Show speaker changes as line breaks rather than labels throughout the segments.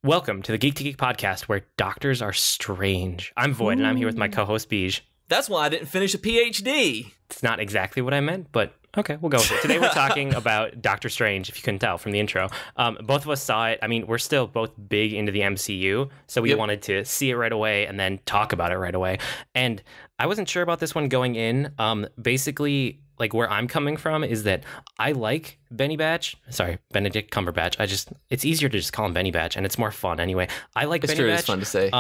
Welcome to the Geek to Geek podcast, where doctors are strange. I'm Void, and I'm here with my co-host, Beej.
That's why I didn't finish a PhD.
It's not exactly what I meant, but okay, we'll go with it. Today we're talking about Doctor Strange, if you couldn't tell from the intro. Both of us saw it. I mean, we're still both big into the MCU, so we wanted to see it right away and then talk about it right away. And I wasn't sure about this one going in. Basically, like, where I'm coming from is that I like Benedict Cumberbatch. It's easier to just call him Benny Batch, and it's more fun anyway. I like Benny Batch.
It's fun to say.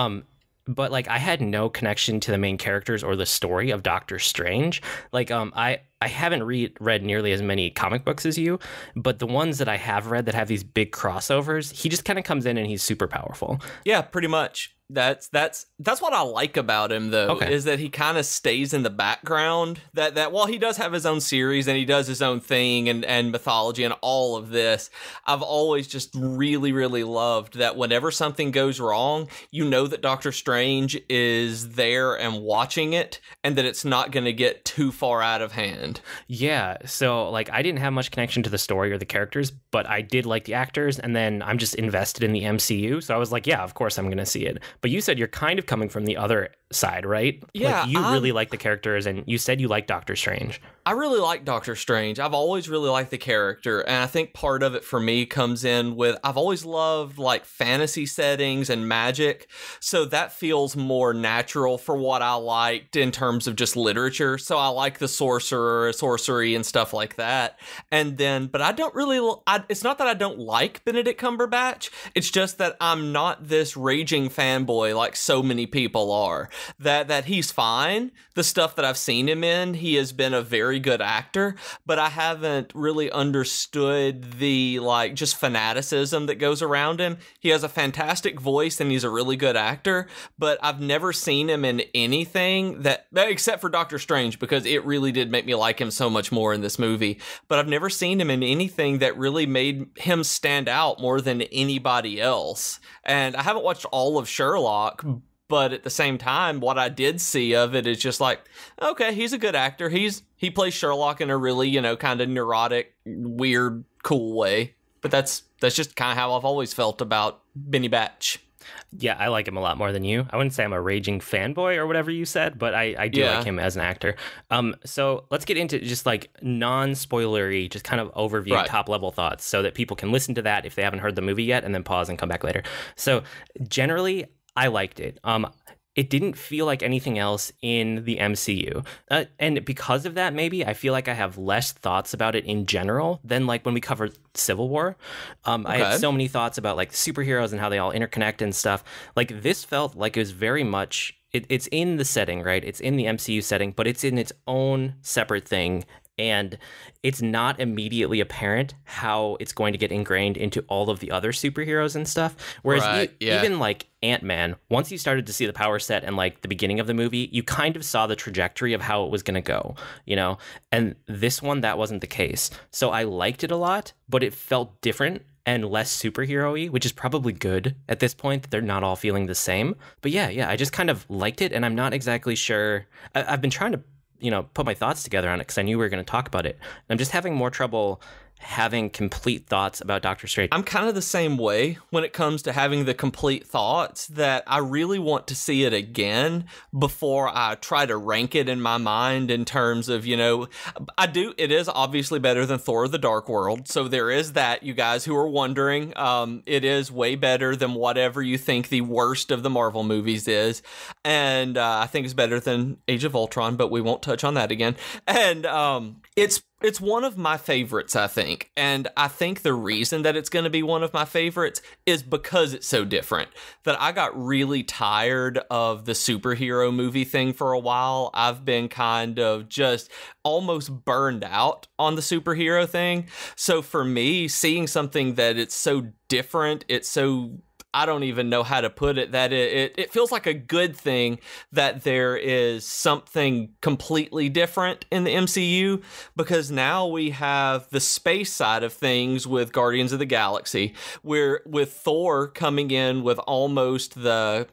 But like, I had no connection to the main characters or the story of Doctor Strange. Like, I haven't read nearly as many comic books as you, but the ones that I have read that have these big crossovers, he just kind of comes in and he's super powerful.
Yeah, pretty much. That's what I like about him, though, is that he kind of stays in the background. That while he does have his own series and he does his own thing and mythology and all of this, I've always just really, really loved that whenever something goes wrong, you know that Doctor Strange is there and watching it, and that it's not going to get too far out of hand.
Yeah, so like, I didn't have much connection to the story or the characters, but I did like the actors, and then I'm just invested in the MCU, so I was like, yeah, of course I'm going to see it. But you said you're kind of coming from the other side, right?
Yeah.
Like, you really like the characters, and you said you like Doctor Strange.
I really like Doctor Strange. I've always really liked the character, and I think part of it for me comes in with, I've always loved like fantasy settings and magic, so that feels more natural for what I liked in terms of just literature. So I like the sorcery and stuff like that. And then, but I don't really, it's not that I don't like Benedict Cumberbatch, it's just that I'm not this raging fanboy like so many people are. That he's fine. The stuff that I've seen him in, he has been a very good actor, but I haven't really understood the like just fanaticism that goes around him. He has a fantastic voice and he's a really good actor, but I've never seen him in anything that, except for Doctor Strange, because it really did make me like him so much more in this movie. But I've never seen him in anything that really made him stand out more than anybody else. And I haven't watched all of Sherlock, but at the same time, what I did see of it is just like, okay, he's a good actor. He plays Sherlock in a really, kind of neurotic, weird, cool way. But that's just kind of how I've always felt about Benny Batch.
Yeah, I like him a lot more than you. I wouldn't say I'm a raging fanboy or whatever you said, but I do like him as an actor. So let's get into just like non-spoilery, just kind of overview, top-level thoughts, so that people can listen to that if they haven't heard the movie yet, and then pause and come back later. So generally, I liked it. It didn't feel like anything else in the MCU. And because of that, maybe, I feel like I have less thoughts about it in general than like when we covered Civil War. I had so many thoughts about like superheroes and how they all interconnect and stuff. Like, this felt like it was very much, it's in the setting, right? It's in the MCU setting, but it's in its own separate thing. And it's not immediately apparent how it's going to get ingrained into all of the other superheroes and stuff. Whereas even like Ant-Man, once you started to see the power set and like the beginning of the movie, you kind of saw the trajectory of how it was going to go, And this one, that wasn't the case. So I liked it a lot, but it felt different and less superhero-y, which is probably good at this point, that they're not all feeling the same. But yeah, I just kind of liked it, and I'm not exactly sure. I've been trying to put my thoughts together on it because I knew we were going to talk about it. I'm just having more trouble having complete thoughts about Doctor Strange.
I'm kind of the same way when it comes to having the complete thoughts, that I really want to see it again before I try to rank it in my mind in terms of, it is obviously better than Thor: The Dark World. So there is that, you guys who are wondering. It is way better than whatever you think the worst of the Marvel movies is. And I think it's better than Age of Ultron, but we won't touch on that again. And it's one of my favorites, I think. And I think the reason that it's going to be one of my favorites is because it's so different. That I got really tired of the superhero movie thing for a while. I've been kind of just almost burned out on the superhero thing. So for me, seeing something that it's so different, it's so, I don't even know how to put it, that it feels like a good thing that there is something completely different in the MCU, because now we have the space side of things with Guardians of the Galaxy, where with Thor coming in with almost the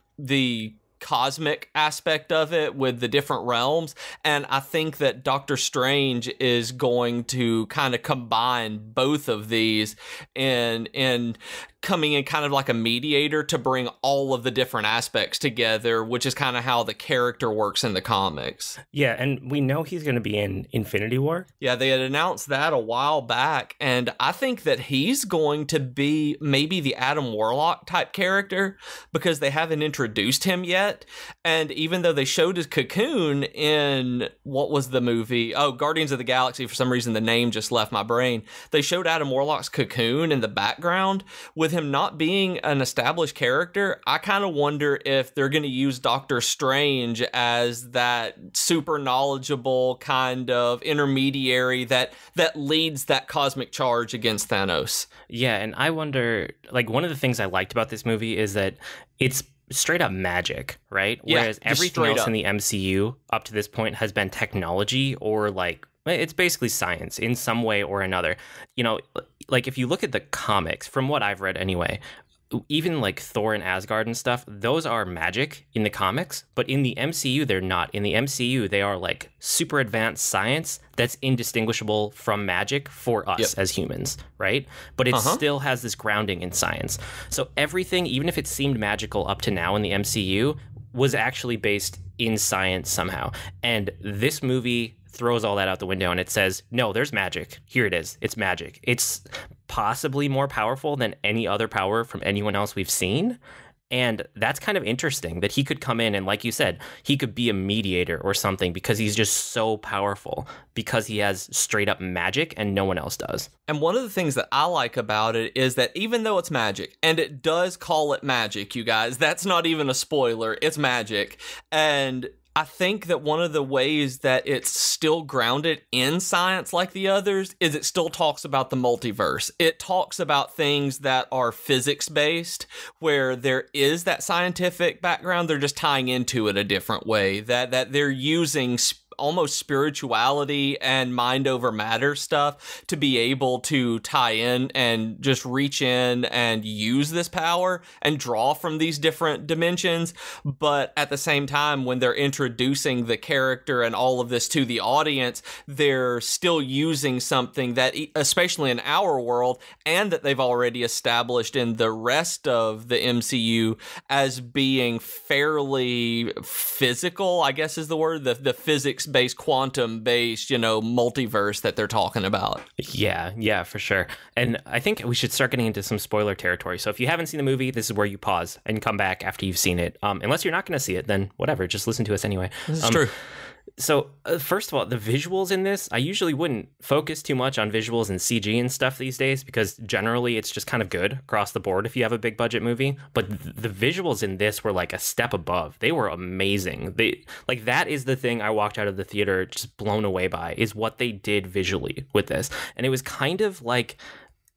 cosmic aspect of it with the different realms, and I think that Doctor Strange is going to kind of combine both of these in coming in kind of like a mediator to bring all of the different aspects together, which is kind of how the character works in the comics.
Yeah, and we know he's going to be in Infinity War.
Yeah, they had announced that a while back, and I think that he's going to be maybe the Adam Warlock type character because they haven't introduced him yet. And even though they showed his cocoon in, what was the movie? Oh, Guardians of the Galaxy. For some reason, the name just left my brain. They showed Adam Warlock's cocoon in the background. With him not being an established character, I kind of wonder if they're going to use Doctor Strange as that super knowledgeable kind of intermediary that leads that cosmic charge against Thanos.
Yeah, and I wonder, like, one of the things I liked about this movie is that it's straight up magic, right?
Yeah,
whereas everything else in the MCU up to this point has been technology, or like, it's basically science in some way or another. You know, like if you look at the comics, from what I've read anyway, even like Thor and Asgard and stuff, those are magic in the comics, but in the MCU, they're not. In the MCU, they are like super advanced science that's indistinguishable from magic for us as humans, right? But it still has this grounding in science. So everything, even if it seemed magical up to now in the MCU, was actually based in science somehow. And this movie throws all that out the window and it says, no, there's magic. Here it is. It's magic. It's possibly more powerful than any other power from anyone else we've seen. And that's kind of interesting that he could come in and, like you said, he could be a mediator or something because he's just so powerful because he has straight up magic and no one else does.
And one of the things that I like about it is that even though it's magic, and it does call it magic, you guys, that's not even a spoiler, it's magic. And I think that one of the ways that it's still grounded in science like the others is it still talks about the multiverse. It talks about things that are physics-based, where there is that scientific background, they're just tying into it a different way, that they're using almost spirituality and mind over matter stuff to be able to tie in and just reach in and use this power and draw from these different dimensions. But at the same time, when they're introducing the character and all of this to the audience, they're still using something that, especially in our world, and that they've already established in the rest of the MCU as being fairly physical, I guess is the word, the physics based, quantum based, multiverse that they're talking about.
Yeah, for sure. And I think we should start getting into some spoiler territory. So if you haven't seen the movie, this is where you pause and come back after you've seen it. Unless you're not going to see it, then whatever, just listen to us anyway.
This is true.
So first of all, the visuals in this, I usually wouldn't focus too much on visuals and CG and stuff these days because generally it's just kind of good across the board if you have a big budget movie. But the visuals in this were like a step above. They were amazing. That is the thing I walked out of the theater just blown away by, is what they did visually with this. And it was kind of like...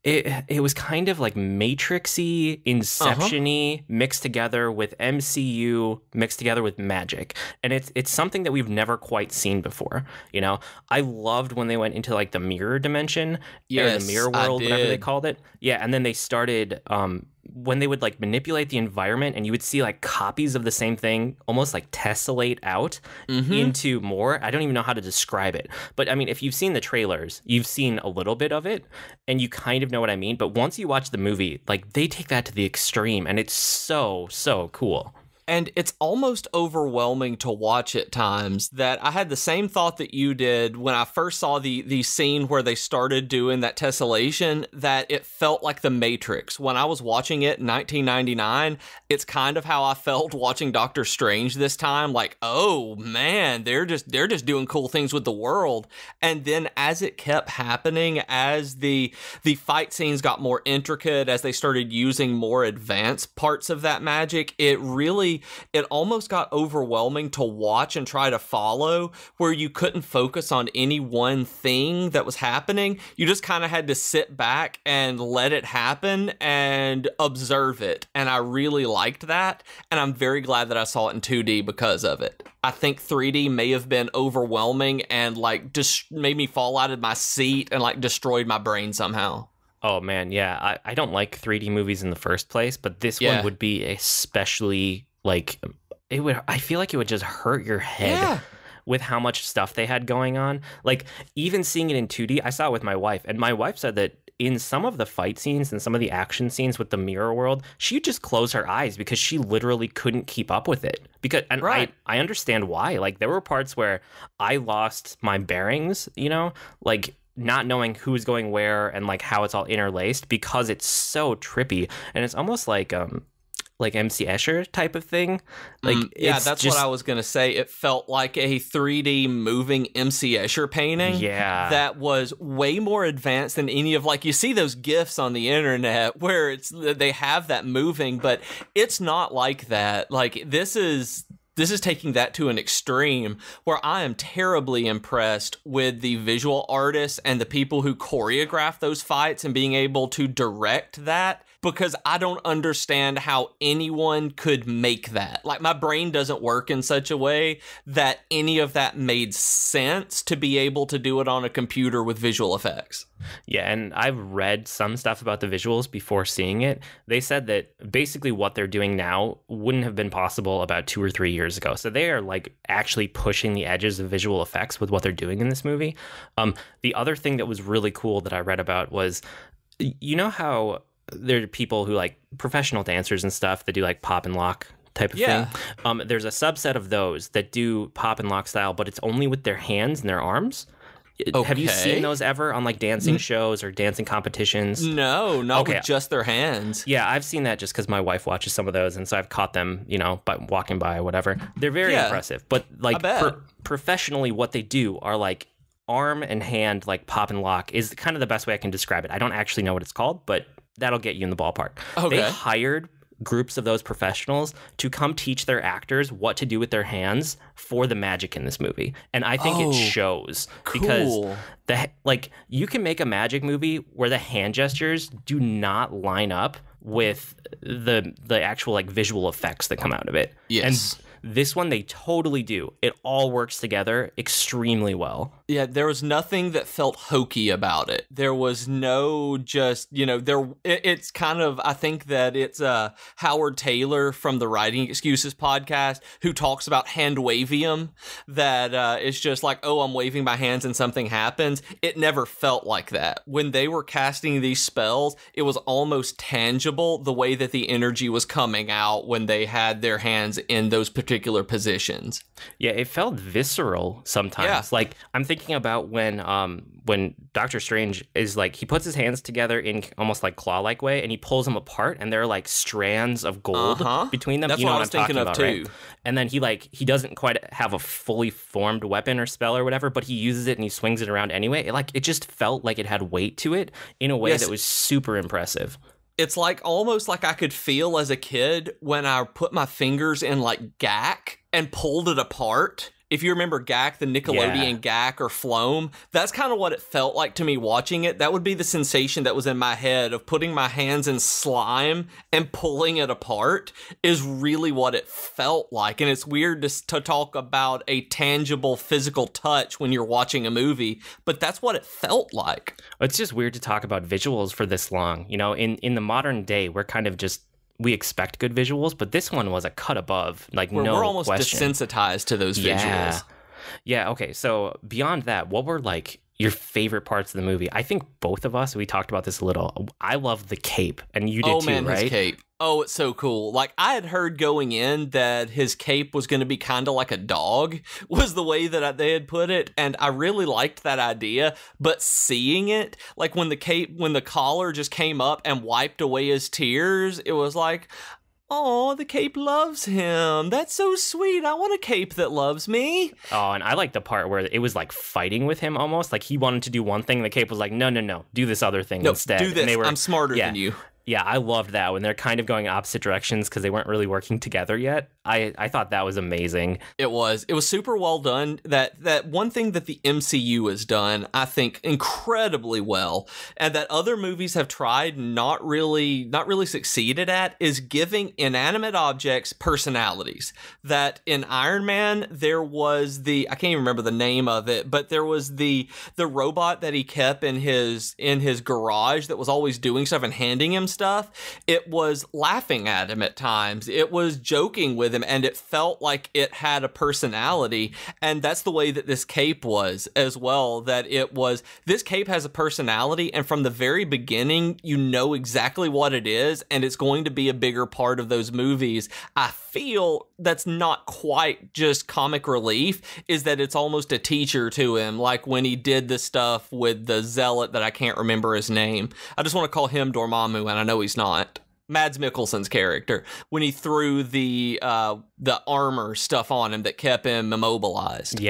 It was kind of like Matrix-y, Inception-y, mixed together with MCU, mixed together with magic. And it's something that we've never quite seen before. I loved when they went into like the mirror dimension, or the mirror world, whatever they called it. Yeah, and then they started... when they would like manipulate the environment and you would see like copies of the same thing almost like tessellate out into more. I don't even know how to describe it. But I mean, if you've seen the trailers, you've seen a little bit of it and you kind of know what I mean. But once you watch the movie, like they take that to the extreme and it's so cool.
And it's almost overwhelming to watch at times. That I had the same thought that you did when I first saw the scene where they started doing that tessellation, that it felt like the Matrix. When I was watching it in 1999, it's kind of how I felt watching Doctor Strange this time. Like, oh man, they're just doing cool things with the world. And then as it kept happening, as the fight scenes got more intricate, as they started using more advanced parts of that magic, it almost got overwhelming to watch and try to follow, where you couldn't focus on any one thing that was happening. You just kind of had to sit back and let it happen and observe it. And I really liked that. And I'm very glad that I saw it in 2D because of it. I think 3D may have been overwhelming and like just made me fall out of my seat and like destroyed my brain somehow.
Oh man, yeah. I don't like 3D movies in the first place, but this one would be especially like I feel like it would just hurt your head.
Yeah.
With how much stuff they had going on. Like, even seeing it in 2D, I saw it with my wife, and my wife said that in some of the fight scenes and some of the action scenes with the mirror world, she'd just close her eyes because she literally couldn't keep up with it. I understand why. Like, there were parts where I lost my bearings, you know, like not knowing who's going where and like how it's all interlaced because it's so trippy. And it's almost like MC Escher type of thing. Like,
that's what I was going to say. It felt like a 3D moving MC Escher painting.
Yeah.
That was way more advanced than any of, like, you see those GIFs on the internet where they have that moving, but it's not like that. Like, this is taking that to an extreme where I am terribly impressed with the visual artists and the people who choreograph those fights and being able to direct that, because I don't understand how anyone could make that. Like, my brain doesn't work in such a way that any of that made sense to be able to do it on a computer with visual effects.
Yeah, and I've read some stuff about the visuals before seeing it. They said that basically what they're doing now wouldn't have been possible about 2 or 3 years ago. So they are like actually pushing the edges of visual effects with what they're doing in this movie. The other thing that was really cool that I read about was, you know how there are people who like professional dancers and stuff that do like pop and lock type of thing. There's a subset of those that do pop and lock style, but it's only with their hands and their arms. Okay. Have you seen those ever on like dancing shows or dancing competitions?
No, not with just their hands.
Yeah, I've seen that just because my wife watches some of those, and so I've caught them, you know, by walking by or whatever. They're very impressive, but like professionally, what they do are like arm and hand like pop and lock is kind of the best way I can describe it. I don't actually know what it's called, but that'll get you in the ballpark. Okay. They hired groups of those professionals to come teach their actors what to do with their hands for the magic in this movie. And I think it shows because you can make a magic movie where the hand gestures do not line up with the actual like visual effects that come out of it.
Yes.
And this one, they totally do. It all works together extremely well.
Yeah, there was nothing that felt hokey about it. There was no just, you know, it's kind of, I think that it's Howard Taylor from the Writing Excuses podcast who talks about hand-wavium, that it's just like, oh, I'm waving my hands and something happens. It never felt like that. When they were casting these spells, it was almost tangible the way that the energy was coming out when they had their hands in those particular positions.
Yeah, it felt visceral sometimes. Yeah. Like, I'm thinking about when Doctor Strange is like, he puts his hands together in almost like claw-like way, and he pulls them apart, and there are like strands of gold between them.
That's
you know
what I was thinking of too.
Right? And then he doesn't quite have a fully formed weapon or spell or whatever, but he uses it and he swings it around anyway. It just felt like it had weight to it in a way that was super impressive.
It's like almost like I could feel as a kid when I put my fingers in like Gak and pulled it apart. If you remember Gak, the Nickelodeon Gak or Floam, that's kind of what it felt like to me watching it. That would be the sensation that was in my head of putting my hands in slime and pulling it apart is really what it felt like. And it's weird to talk about a tangible physical touch when you're watching a movie, but that's what it felt like.
It's just weird to talk about visuals for this long. You know, in the modern day, we're kind of just, we expect good visuals, but this one was a cut above, like no question.
We're almost desensitized to those visuals.
Yeah, okay, so beyond that, what were like your favorite parts of the movie? I think both of us, we talked about this a little. I love the cape, and you did too, right?
His cape. Oh, it's so cool. Like, I had heard going in that his cape was going to be kind of like a dog, was the way that they had put it, and I really liked that idea, but seeing it, like when the collar just came up and wiped away his tears, it was like, oh, the cape loves him. That's so sweet. I want a cape that loves me.
Oh, and I like the part where it was like fighting with him almost. Like, he wanted to do one thing, and the cape was like, no, do this other thing instead.
Do this. I'm smarter than you.
Yeah, I loved that when they're kind of going opposite directions because they weren't really working together yet. I thought that was amazing.
It was super well done. That one thing that the MCU has done, I think, incredibly well, and that other movies have tried not really succeeded at, is giving inanimate objects personalities. That in Iron Man there was I can't even remember the name of it, but there was the robot that he kept in his garage that was always doing stuff and handing him stuff. It was laughing at him at times. It was joking with him him, and it felt like it had a personality. And that's the way that this cape was as well, that this cape has a personality, and from the very beginning, you know exactly what it is, and it's going to be a bigger part of those movies. I feel that's not quite just comic relief, is that it's almost a teacher to him, like when he did the stuff with the zealot that I can't remember his name. I just want to call him Dormammu, and I know he's not. Mads Mikkelsen's character, when he threw the armor stuff on him that kept him immobilized.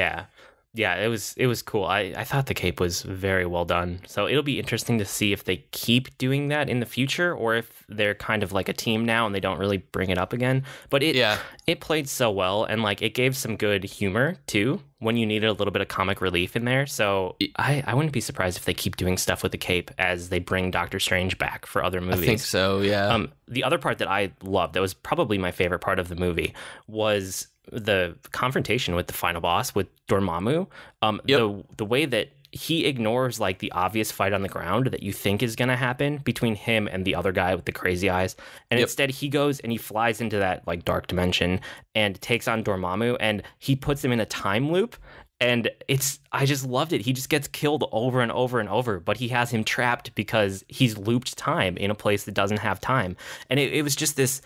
Yeah, it was cool. I thought the cape was very well done. So it'll be interesting to see if they keep doing that in the future, or if they're kind of like a team now and they don't really bring it up again. But it played so well, and like it gave some good humor too when you needed a little bit of comic relief in there. So I wouldn't be surprised if they keep doing stuff with the cape as they bring Doctor Strange back for other movies.
I think so, yeah.
The other part that I loved, that was probably my favorite part of the movie, was the confrontation with the final boss, with Dormammu. The way that he ignores like the obvious fight on the ground that you think is going to happen between him and the other guy with the crazy eyes, and instead he goes and he flies into that like dark dimension and takes on Dormammu, and he puts him in a time loop. And I just loved it. He just gets killed over and over and over, but he has him trapped because he's looped time in a place that doesn't have time. And it was just this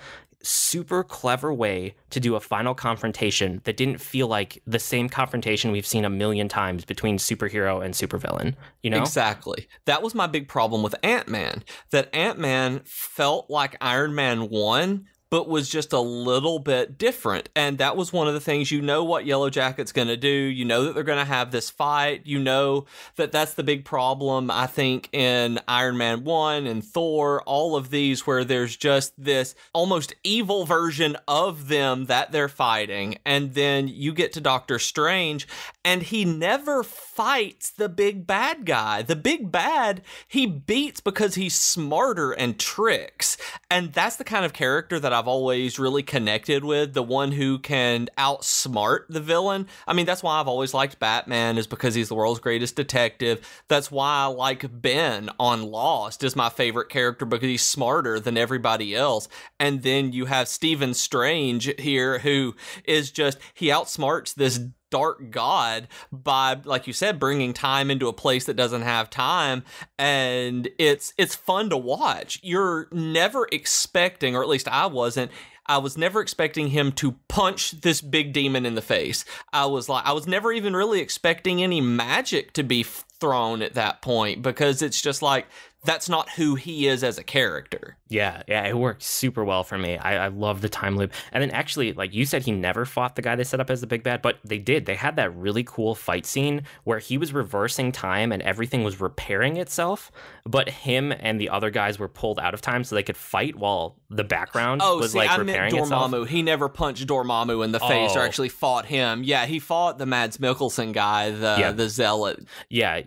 super clever way to do a final confrontation that didn't feel like the same confrontation we've seen a million times between superhero and supervillain, you know?
Exactly. That was my big problem with Ant-Man, that Ant-Man felt like Iron Man 1, but was just a little bit different. And that was one of the things, you know what Yellow Jacket's going to do. You know that they're going to have this fight. You know that that's the big problem, I think, in Iron Man 1 and Thor, all of these, where there's just this almost evil version of them that they're fighting. And then you get to Doctor Strange, and he never fights the big bad guy. The big bad, he beats because he's smarter and tricks. And that's the kind of character that I've always really connected with, the one who can outsmart the villain. I mean, that's why I've always liked Batman, is because he's the world's greatest detective. That's why I like Ben on Lost is my favorite character, because he's smarter than everybody else. And then you have Stephen Strange here, who is just, he outsmarts this dark god by, like you said, bringing time into a place that doesn't have time, and it's fun to watch. You're never expecting, or at least I was never expecting him to punch this big demon in the face. I was never even really expecting any magic to be thrown at that point, because it's just like, that's not who he is as a character.
Yeah, it worked super well for me. I love the time loop. And then actually, like you said, he never fought the guy they set up as the big bad, but they did. They had that really cool fight scene where he was reversing time and everything was repairing itself, but him and the other guys were pulled out of time so they could fight while the background was like repairing itself.
Dormammu. He never punched Dormammu in the face or actually fought him. Yeah, he fought the Mads Mikkelsen guy, the zealot.
Yeah.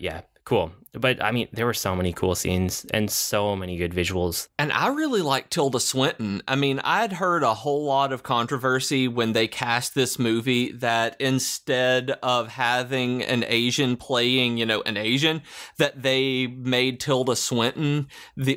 Cool. But I mean, there were so many cool scenes and so many good visuals.
And I really like Tilda Swinton. I mean, I'd heard a whole lot of controversy when they cast this movie that instead of having an Asian playing, an Asian, that they made Tilda Swinton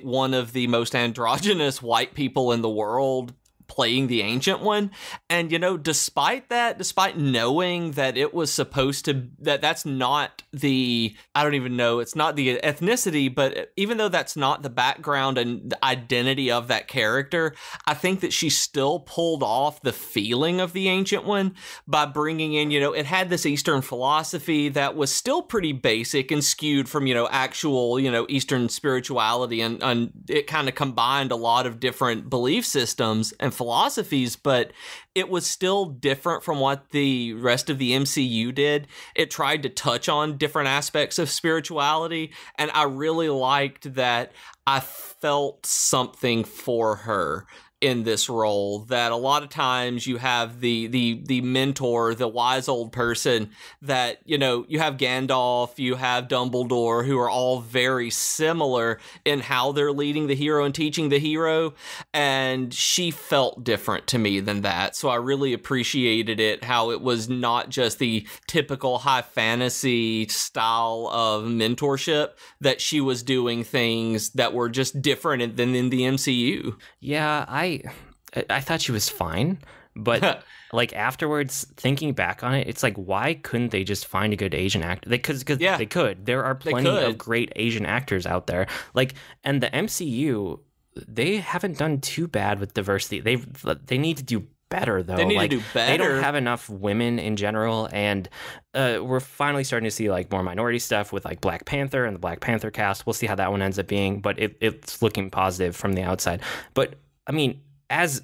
one of the most androgynous white people in the world, playing the Ancient One. And, despite knowing that it was supposed to, that's not the, I don't even know, it's not the ethnicity, but even though that's not the background and the identity of that character, I think that she still pulled off the feeling of the Ancient One by bringing in, it had this Eastern philosophy that was still pretty basic and skewed from, actual, Eastern spirituality, and it kind of combined a lot of different belief systems and philosophies, but it was still different from what the rest of the MCU did. It tried to touch on different aspects of spirituality, and I really liked that. I felt something for her in this role, that a lot of times you have the mentor, the wise old person, that, you have Gandalf, you have Dumbledore, who are all very similar in how they're leading the hero and teaching the hero, and she felt different to me than that. So I really appreciated it, how it was not just the typical high fantasy style of mentorship, that she was doing things that were just different than in the MCU.
Yeah, I thought she was fine. But like afterwards, thinking back on it, it's like, why couldn't they just find a good Asian actor? Because they could. There are plenty of great Asian actors out there. Like, and the MCU, they haven't done too bad with diversity. They need to do better, though.
They need to do better.
They don't have enough women in general, and we're finally starting to see like more minority stuff with like Black Panther and the Black Panther cast. We'll see how that one ends up being, but it's looking positive from the outside. But I mean, as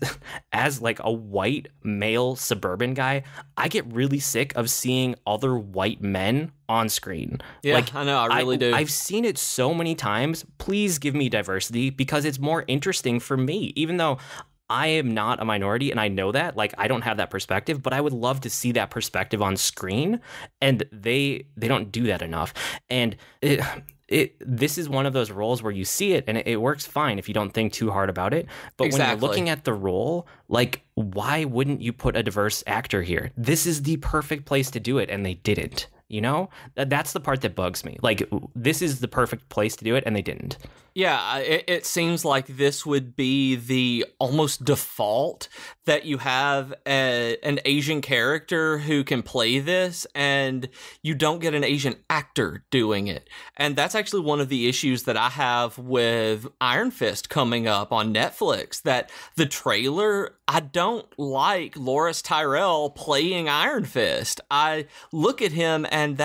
like a white male suburban guy, I get really sick of seeing other white men on screen.
Yeah,
like,
I know, I really do.
I've seen it so many times. Please give me diversity because it's more interesting for me, even though I am not a minority, and I know that. Like, I don't have that perspective, but I would love to see that perspective on screen, and they don't do that enough. And this is one of those roles where you see it, and it works fine if you don't think too hard about it. But when you're looking at the role, like, why wouldn't you put a diverse actor here? This is the perfect place to do it, and they didn't. You know, that's the part that bugs me. Like, this is the perfect place to do it, and they didn't.
Yeah, it seems like this would be the almost default that you have an Asian character who can play this, and you don't get an Asian actor doing it. And that's actually one of the issues that I have with Iron Fist coming up on Netflix, that the trailer, I don't like Loras Tyrell playing Iron Fist. I look at him, and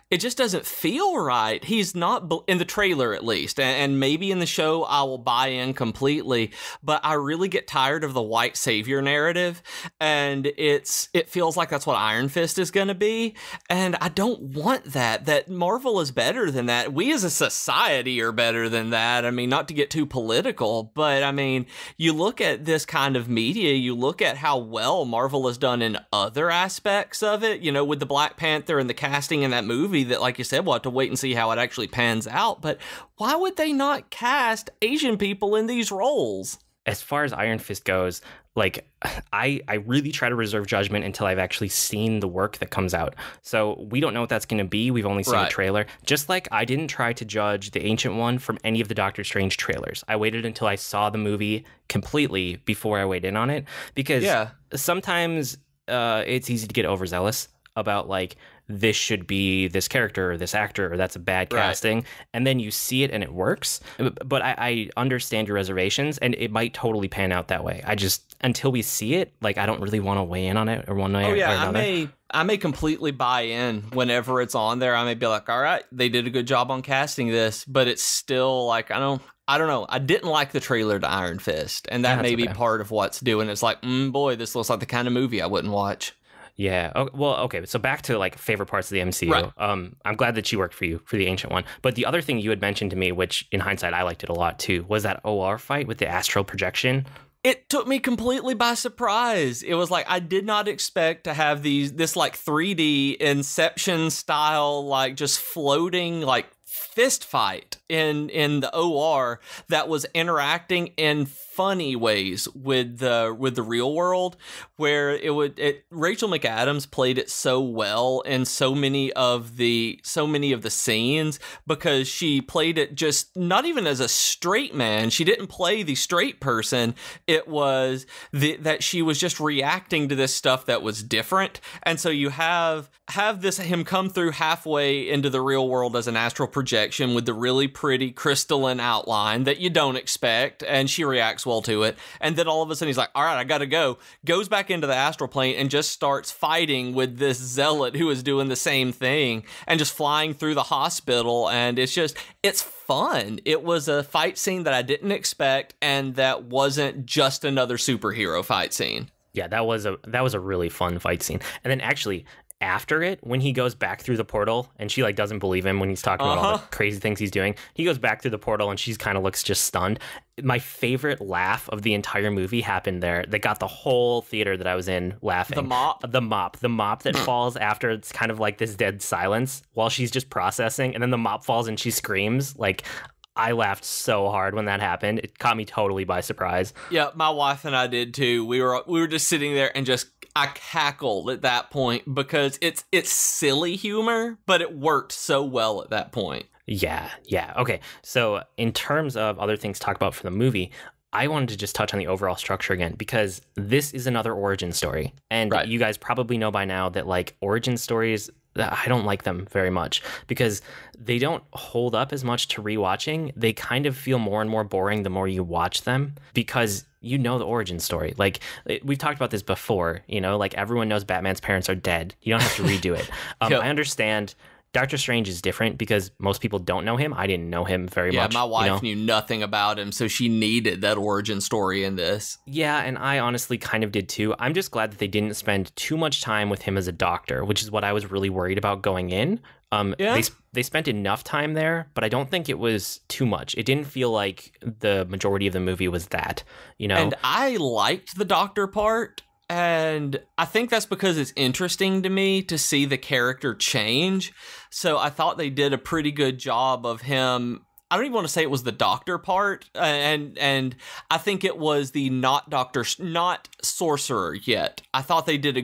it just doesn't feel right. He's not, in the trailer at least, and maybe in the show I will buy in completely, but I really get tired of the white savior narrative, and it feels like that's what Iron Fist is going to be, and I don't want that Marvel is better than that. We as a society are better than that. I mean, not to get too political, but I mean, you look at this kind of media, you look at how well Marvel has done in other aspects of it, you know, with the Black Panther and the casting in that movie, that, like you said, we'll have to wait and see how it actually pans out. But why would they not cast Asian people in these roles?
As far as Iron Fist goes, like, I really try to reserve judgment until I've actually seen the work that comes out. So we don't know what that's going to be. We've only seen the trailer. Just like I didn't try to judge The Ancient One from any of the Doctor Strange trailers. I waited until I saw the movie completely before I weighed in on it. Because sometimes it's easy to get overzealous about, like, this should be this character or this actor, or that's a bad casting. And then you see it and it works. But I understand your reservations, and it might totally pan out that way. I just, until we see it, like, I don't really want to weigh in on it or one way or another.
I may completely buy in whenever it's on there. I may be like, all right, they did a good job on casting this, but it's still like, I don't know. I didn't like the trailer to Iron Fist, and that may be part of what's doing. It's like, boy, this looks like the kind of movie I wouldn't watch.
Yeah. Oh, well, okay. So back to, like, favorite parts of the MCU. Right. I'm glad that she worked for you for the Ancient One. But the other thing you had mentioned to me, which in hindsight I liked it a lot too, was that OR fight with the astral projection.
It took me completely by surprise. It was like, I did not expect to have this like 3D Inception style, like, just floating, like, fist fight in the OR that was interacting in funny ways with the real world, where Rachel McAdams played it so well in so many of the scenes, because she played it just not even as a straight man. She didn't play the straight person. It was that she was just reacting to this stuff that was different. And so you have him come through halfway into the real world as an astral projection with the really pretty crystalline outline that you don't expect, and she reacts well to it. And then all of a sudden he's like, all right, I gotta go. Goes back into the astral plane and just starts fighting with this zealot who is doing the same thing, and just flying through the hospital. And it's fun. It was a fight scene that I didn't expect, and that wasn't just another superhero fight scene.
Yeah, that was a really fun fight scene. And then actually, after it, when he goes back through the portal and she, like, doesn't believe him when he's talking about all the crazy things he's doing, he goes back through the portal and she's kind of looks just stunned. My favorite laugh of the entire movie happened there. That got the whole theater that I was in laughing. The mop that falls after it's kind of like this dead silence while she's just processing, and then the mop falls and she screams. Like, I laughed so hard when that happened. It caught me totally by surprise.
Yeah, my wife and I did too. We were just sitting there and I cackled at that point, because it's silly humor, but it worked so well at that point.
Yeah. Okay. So in terms of other things to talk about for the movie, I wanted to just touch on the overall structure again, because this is another origin story. And you guys probably know by now that like origin stories, I don't like them very much because they don't hold up as much to rewatching. They kind of feel more and more boring the more you watch them because you know the origin story. Like we've talked about this before, you know, like everyone knows Batman's parents are dead. You don't have to redo it. I understand Doctor Strange is different because most people don't know him. I didn't know him very much.
Yeah, my wife knew nothing about him, so she needed that origin story in this.
Yeah, and I honestly kind of did too. I'm just glad that they didn't spend too much time with him as a doctor, which is what I was really worried about going in. They spent enough time there, but I don't think it was too much. It didn't feel like the majority of the movie was that, you know?
And I liked the doctor part. And I think that's because it's interesting to me to see the character change. So I thought they did a pretty good job of him. I don't even want to say it was the doctor part. And I think it was the not sorcerer yet. I thought they did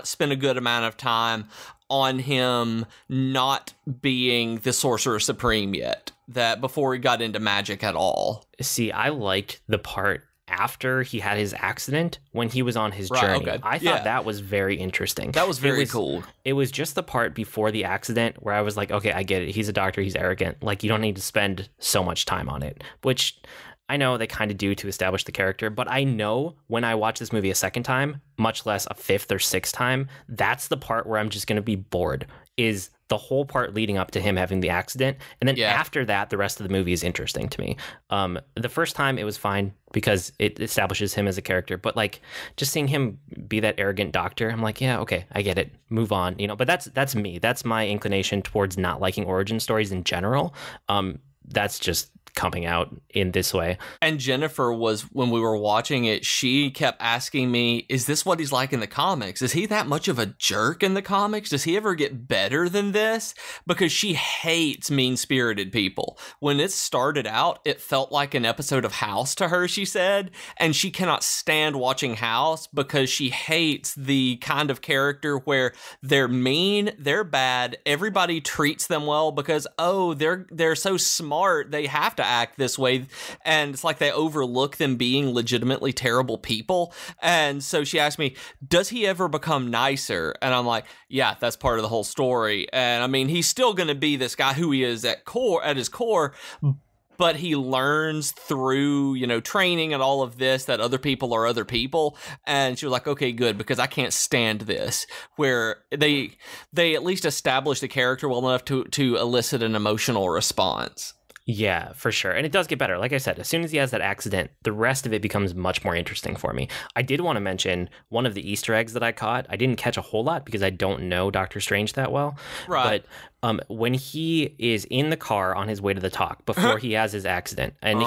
spent a good amount of time on him not being the Sorcerer Supreme yet. That before he got into magic at all.
See, I liked the part after he had his accident when he was on his journey. Okay. I thought that was very interesting.
That was very cool.
It was just the part before the accident where I was like, okay, I get it. He's a doctor. He's arrogant. Like, you don't need to spend so much time on it, which I know they kind of do to establish the character. But I know when I watch this movie a second time, much less a fifth or sixth time, that's the part where I'm just going to be bored, is the whole part leading up to him having the accident. And then after that, the rest of the movie is interesting to me. The first time it was fine because it establishes him as a character, but like just seeing him be that arrogant doctor, I'm like, yeah, okay, I get it. Move on, you know, but that's me. That's my inclination towards not liking origin stories in general. That's just coming out in this way.
And Jennifer was, when we were watching it, she kept asking me, is this what he's like in the comics? Is he that much of a jerk in the comics? Does he ever get better than this? Because she hates mean-spirited people. When it started out, it felt like an episode of House to her, she said, and she cannot stand watching House because she hates the kind of character where they're mean, they're bad, everybody treats them well because, oh, they're so smart, they have to act this way, and it's like they overlook them being legitimately terrible people. And so she asked me, does he ever become nicer? And I'm like, yeah, that's part of the whole story. And I mean, he's still going to be this guy who he is at his core, but he learns through, you know, training and all of this that other people are other people. And she was like, okay, good, because I can't stand this, where they at least establish the character well enough to elicit an emotional response.
Yeah, for sure. And it does get better. Like I said, as soon as he has that accident, the rest of it becomes much more interesting for me. I did want to mention one of the Easter eggs that I caught. I didn't catch a whole lot because I don't know Doctor Strange that well.
Right.
But when he is in the car on his way to the talk before he has his accident, and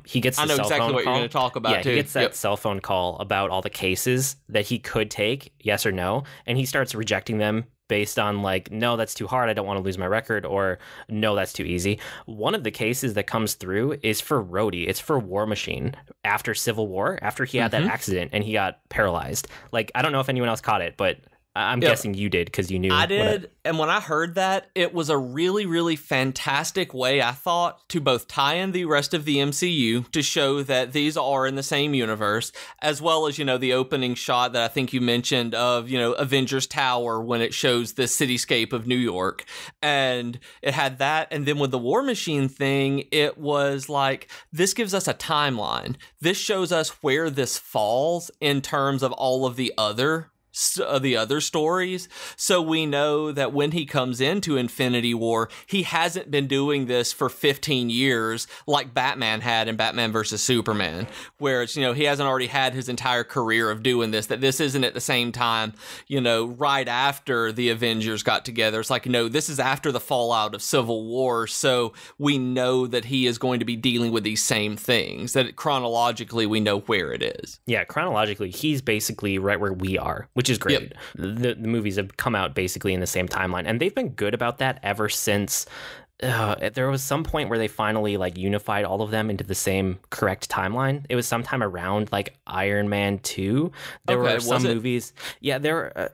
he gets the cell phone call. I know exactly
what you're going to talk about, too.
He gets that cell phone call about all the cases that he could take, yes or no, and he starts rejecting them based on like, no, that's too hard, I don't want to lose my record, or no, that's too easy. One of the cases that comes through is for Rhodey. It's for War Machine after Civil War, after he had that accident and he got paralyzed. Like, I don't know if anyone else caught it, but I'm guessing you did because you knew.
I did. And when I heard that, it was a really, really fantastic way, I thought, to both tie in the rest of the MCU to show that these are in the same universe, as well as, you know, the opening shot that I think you mentioned of, you know, Avengers Tower when it shows the cityscape of New York. And it had that. And then with the War Machine thing, it was like, this gives us a timeline. This shows us where this falls in terms of all of the other stories. So we know that when he comes into Infinity War, he hasn't been doing this for 15 years like Batman had in Batman versus Superman, where it's, you know, he hasn't already had his entire career of doing this, that this isn't at the same time, you know, right after the Avengers got together. It's like, no, this is after the fallout of Civil War. So we know that he is going to be dealing with these same things, that chronologically we know where it is.
Yeah, chronologically, he's basically right where we are, which is great. Yep. The movies have come out basically in the same timeline, and they've been good about that ever since there was some point where they finally like unified all of them into the same correct timeline. It was sometime around like Iron Man 2. There were some movies. Yeah,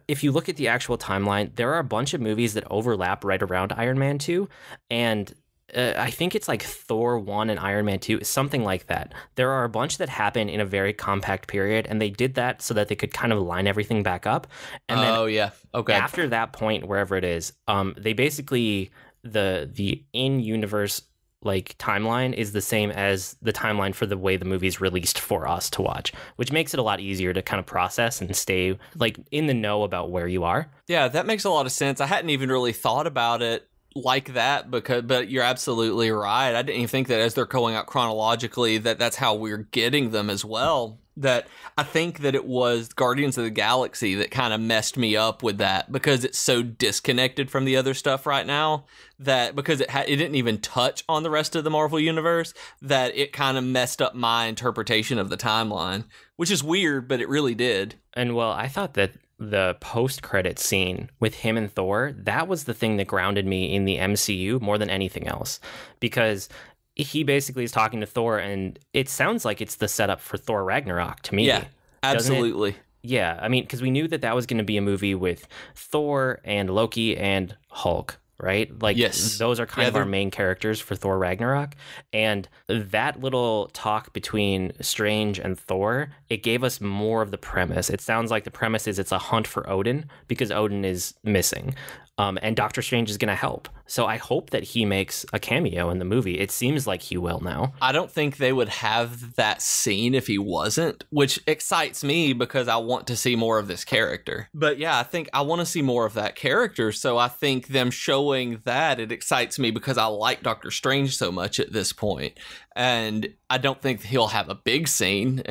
if you look at the actual timeline, there are a bunch of movies that overlap right around Iron Man 2, and I think it's like Thor 1 and Iron Man 2, something like that. There are a bunch that happen in a very compact period, and they did that so that they could kind of line everything back up. And then after that point, wherever it is, they basically, the in-universe like timeline is the same as the timeline for the way the movie's released for us to watch, which makes it a lot easier to kind of process and stay like in the know about where you are.
Yeah, that makes a lot of sense. I hadn't even really thought about it like that, but you're absolutely right. I didn't even think that as they're going out chronologically that's how we're getting them as well. That I think that it was Guardians of the Galaxy that kind of messed me up with that, because it's so disconnected from the other stuff right now, that because it didn't even touch on the rest of the Marvel universe, that it kind of messed up my interpretation of the timeline, which is weird, but it really did.
And well, I thought that the post-credit scene with him and Thor, that was the thing that grounded me in the MCU more than anything else, because he basically is talking to Thor, and it sounds like it's the setup for Thor Ragnarok to me.
Yeah, absolutely.
Yeah, I mean, because we knew that was going to be a movie with Thor and Loki and Hulk, right? Like, yes. Those are kind of our main characters for Thor Ragnarok. And that little talk between Strange and Thor, it gave us more of the premise. It sounds like the premise is it's a hunt for Odin because Odin is missing. And Doctor Strange is going to help. So I hope that he makes a cameo in the movie. It seems like he will now.
I don't think they would have that scene if he wasn't, which excites me because I want to see more of this character. But yeah, I think I want to see more of that character. So I think them showing that, it excites me because I like Doctor Strange so much at this point. And I don't think he'll have a big scene.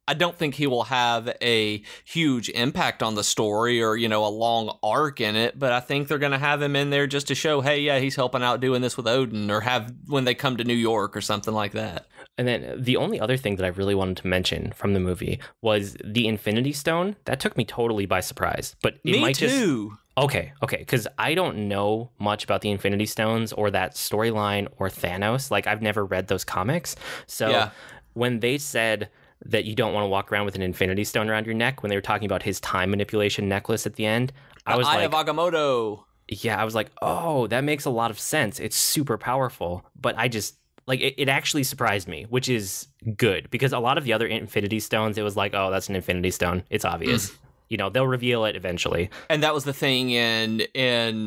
I don't think he will have a huge impact on the story or, a long arc in it, but I think they're going to have him in there just to show, hey, yeah, he's helping out doing this with Odin, or have when they come to New York or something like that.
And then the only other thing that I really wanted to mention from the movie was the Infinity Stone. That took me totally by surprise. But it
me too.
Okay, because I don't know much about the Infinity Stones or that storyline or Thanos. Like, I've never read those comics. So when they said that you don't want to walk around with an Infinity Stone around your neck, when they were talking about his time manipulation necklace at the end, I was
Eye of Agamotto.
Yeah, I was like, oh, that makes a lot of sense. It's super powerful. But I just, like, it actually surprised me, which is good, because a lot of the other Infinity Stones, it was like, oh, that's an Infinity Stone. It's obvious. They'll reveal it eventually.
And that was the thing in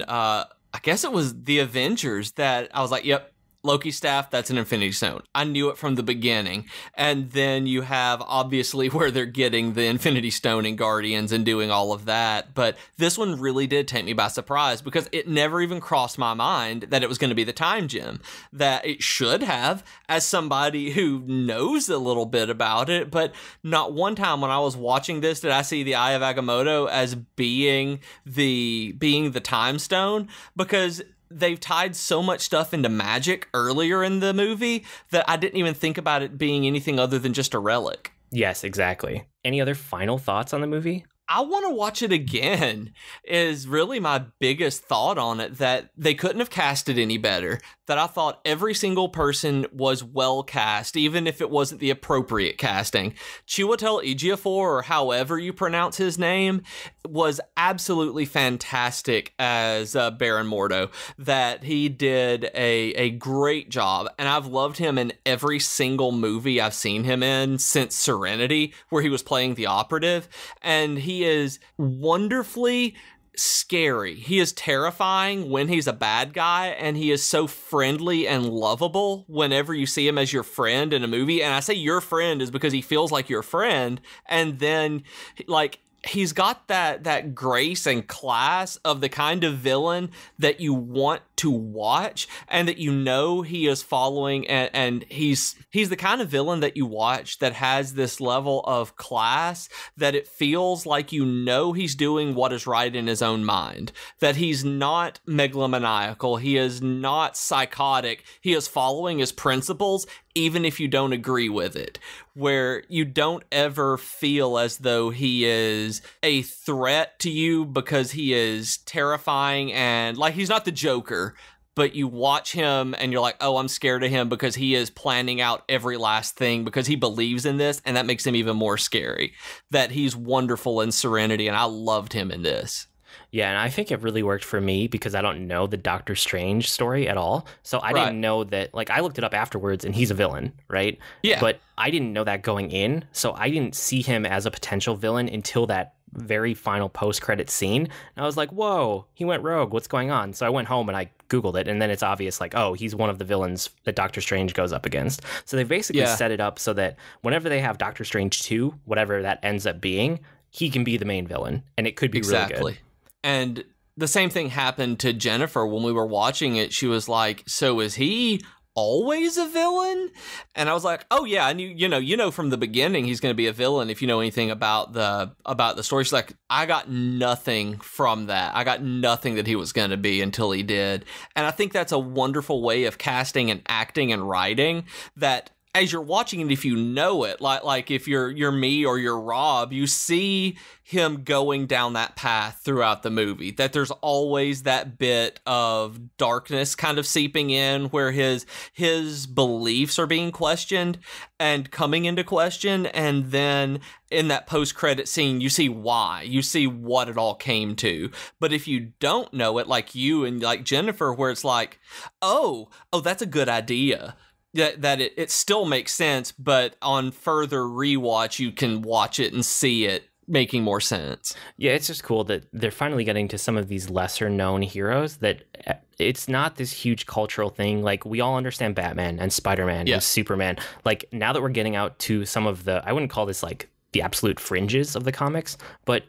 I guess it was the Avengers that I was like, yep, Loki's staff, that's an Infinity Stone. I knew it from the beginning. And then you have, obviously, where they're getting the Infinity Stone in Guardians and doing all of that. But this one really did take me by surprise, because it never even crossed my mind that it was going to be the Time Gem. That it should have, as somebody who knows a little bit about it. But not one time when I was watching this did I see the Eye of Agamotto as being the Time Stone, because they've tied so much stuff into magic earlier in the movie that I didn't even think about it being anything other than just a relic.
Yes, exactly. Any other final thoughts on the movie?
I want to watch it again is really my biggest thought on it, that they couldn't have cast it any better, that I thought every single person was well cast, even if it wasn't the appropriate casting. Chiwetel Ejiofor, or however you pronounce his name, was absolutely fantastic as Baron Mordo, that he did a great job, and I've loved him in every single movie I've seen him in since Serenity, where he was playing the operative, and he is wonderfully scary. He is terrifying when he's a bad guy, and he is so friendly and lovable whenever you see him as your friend in a movie. And I say your friend is because he feels like your friend, and then like he's got that grace and class of the kind of villain that you want to watch, and that he is following, and he's the kind of villain that you watch that has this level of class that it feels like he's doing what is right in his own mind, that he's not megalomaniacal, he is not psychotic, he is following his principles even if you don't agree with it, where you don't ever feel as though he is a threat to you because he is terrifying, and like he's not the Joker, but you watch him and you're like, oh, I'm scared of him because he is planning out every last thing because he believes in this, and that makes him even more scary. That he's wonderful in Serenity, and I loved him in this.
Yeah, and I think it really worked for me because I don't know the Doctor Strange story at all. So I didn't know that, like, I looked it up afterwards and he's a villain, right?
Yeah.
But I didn't know that going in. So I didn't see him as a potential villain until that very final post-credit scene. And I was like, whoa, he went rogue. What's going on? So I went home and I Googled it, and then it's obvious, like, oh, he's one of the villains that Doctor Strange goes up against. So they basically set it up so that whenever they have Doctor Strange 2, whatever that ends up being, he can be the main villain, and it could be really good.
And the same thing happened to Jennifer when we were watching it. She was like, so is he always a villain? And I was like, oh yeah, I knew, you know from the beginning he's going to be a villain if you know anything about the story. She's like, I got nothing from that. I got nothing that he was going to be until he did. And I think that's a wonderful way of casting and acting and writing, that as you're watching it, if you know it, like if you're me or you're Rob, you see him going down that path throughout the movie, that there's always that bit of darkness kind of seeping in where his beliefs are being questioned and coming into question. And then in that post-credit scene, you see why, you see what it all came to. But if you don't know it, like you and like Jennifer, where it's like, oh, that's a good idea. That it still makes sense, but on further rewatch, you can watch it and see it making more sense.
Yeah, it's just cool that they're finally getting to some of these lesser known heroes, that it's not this huge cultural thing. Like, we all understand Batman and Spider-Man and Superman. Like, now that we're getting out to some of the, I wouldn't call this like the absolute fringes of the comics, but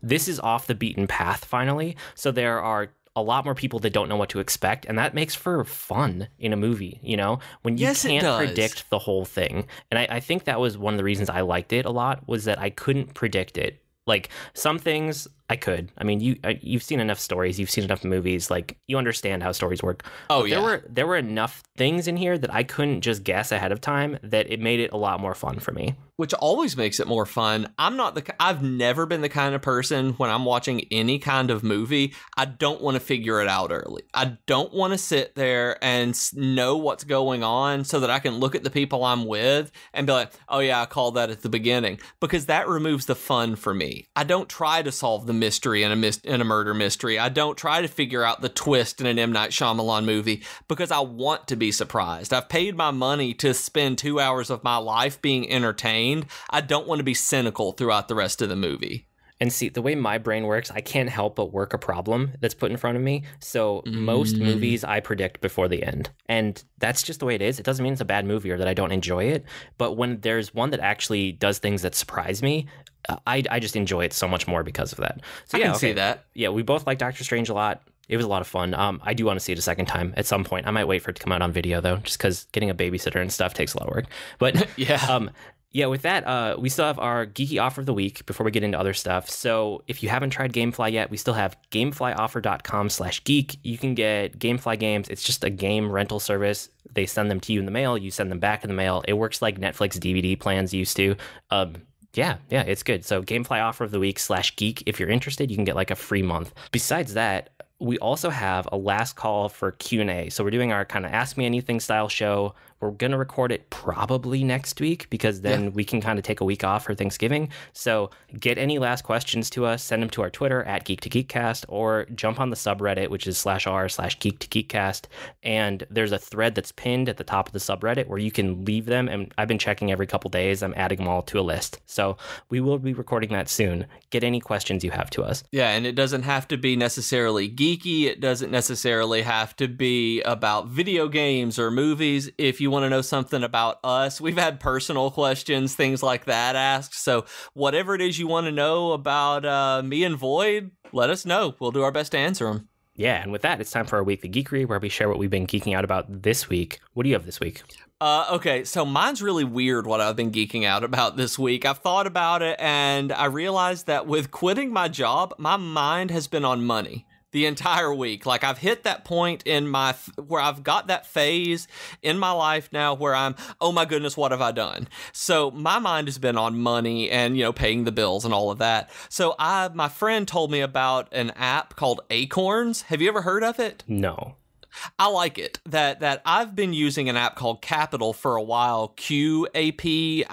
this is off the beaten path finally. So there are a lot more people that don't know what to expect, and that makes for fun in a movie, when you can't predict the whole thing. And I think that was one of the reasons I liked it a lot, was that I couldn't predict it. Like, some things I could. I mean, you've seen enough stories, you've seen enough movies, like, you understand how stories work. There were enough things in here that I couldn't just guess ahead of time, that it made it a lot more fun for me.
Which always makes it more fun. I've never been the kind of person, when I'm watching any kind of movie, I don't want to figure it out early. I don't want to sit there and know what's going on so that I can look at the people I'm with and be like, oh yeah, I called that at the beginning, because that removes the fun for me. I don't try to solve the mystery in a murder mystery. I don't try to figure out the twist in an M. Night Shyamalan movie, because I want to be surprised. I've paid my money to spend 2 hours of my life being entertained. I don't want to be cynical throughout the rest of the movie.
And see, the way my brain works, I can't help but work a problem that's put in front of me. So most movies I predict before the end. And that's just the way it is. It doesn't mean it's a bad movie or that I don't enjoy it. But when there's one that actually does things that surprise me, I just enjoy it so much more because of that. So
I can see that.
Yeah, we both like Doctor Strange a lot. It was a lot of fun. I do want to see it a second time at some point. I might wait for it to come out on video, though, just because getting a babysitter and stuff takes a lot of work. But yeah, with that, we still have our geeky offer of the week before we get into other stuff. So if you haven't tried Gamefly yet, we still have gameflyoffer.com/geek. You can get Gamefly games. It's just a game rental service. They send them to you in the mail. You send them back in the mail. It works like Netflix DVD plans used to. Yeah, it's good. So Gamefly offer of the week /geek. If you're interested, you can get like a free month. Besides that, we also have a last call for Q&A. So we're doing our kind of Ask Me Anything style show. We're going to record it probably next week, because then we can kind of take a week off for Thanksgiving. So get any last questions to us, send them to our Twitter @Geek2Geekcast, or jump on the subreddit, which is /r/Geek2Geekcast. And there's a thread that's pinned at the top of the subreddit where you can leave them. And I've been checking every couple days. I'm adding them all to a list. So we will be recording that soon. Get any questions you have to us.
Yeah, and it doesn't have to be necessarily geeky. It doesn't necessarily have to be about video games or movies. If you want to know something about us, we've had personal questions, things like that asked. So whatever it is you want to know about me and Void, let us know. We'll do our best to answer them.
Yeah, and with that, it's time for our Weekly Geekery, where we share what we've been geeking out about this week. What do you have this week?
Okay, so mine's really weird what I've been geeking out about this week. I've thought about it, and I realized that with quitting my job, my mind has been on money the entire week. Like, I've hit that point in where I've got that phase in my life now where I'm, oh my goodness, what have I done? So my mind has been on money and, paying the bills and all of that. So my friend told me about an app called Acorns. Have you ever heard of it?
No.
I like it. That I've been using an app called Capital for a while, Qapital,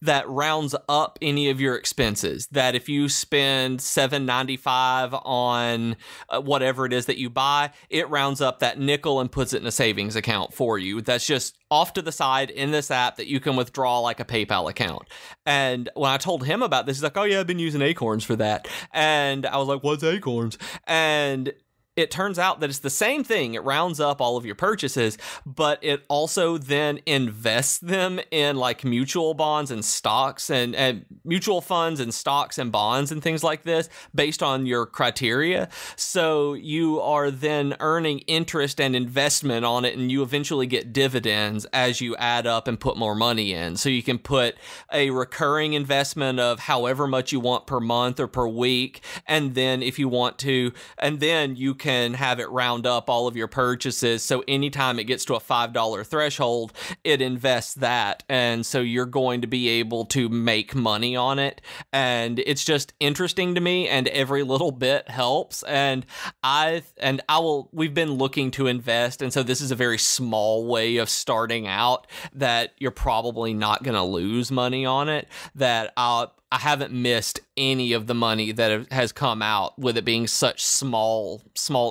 that rounds up any of your expenses. That if you spend $7.95 on whatever it is that you buy, it rounds up that nickel and puts it in a savings account for you. That's just off to the side in this app that you can withdraw like a PayPal account. And when I told him about this, he's like, oh yeah, I've been using Acorns for that. And I was like, what's Acorns? And it turns out that it's the same thing. It rounds up all of your purchases, but it also then invests them in like mutual bonds and stocks and mutual funds and stocks and bonds and things like this based on your criteria. So you are then earning interest and investment on it, and you eventually get dividends as you add up and put more money in. So you can put a recurring investment of however much you want per month or per week, and then if you want to, and then you can have it round up all of your purchases. So anytime it gets to a $5 threshold, it invests that. And so you're going to be able to make money on it. And it's just interesting to me, and every little bit helps. And we've been looking to invest. And so this is a very small way of starting out that you're probably not going to lose money on it. That I haven't missed any of the money that has come out with it being such small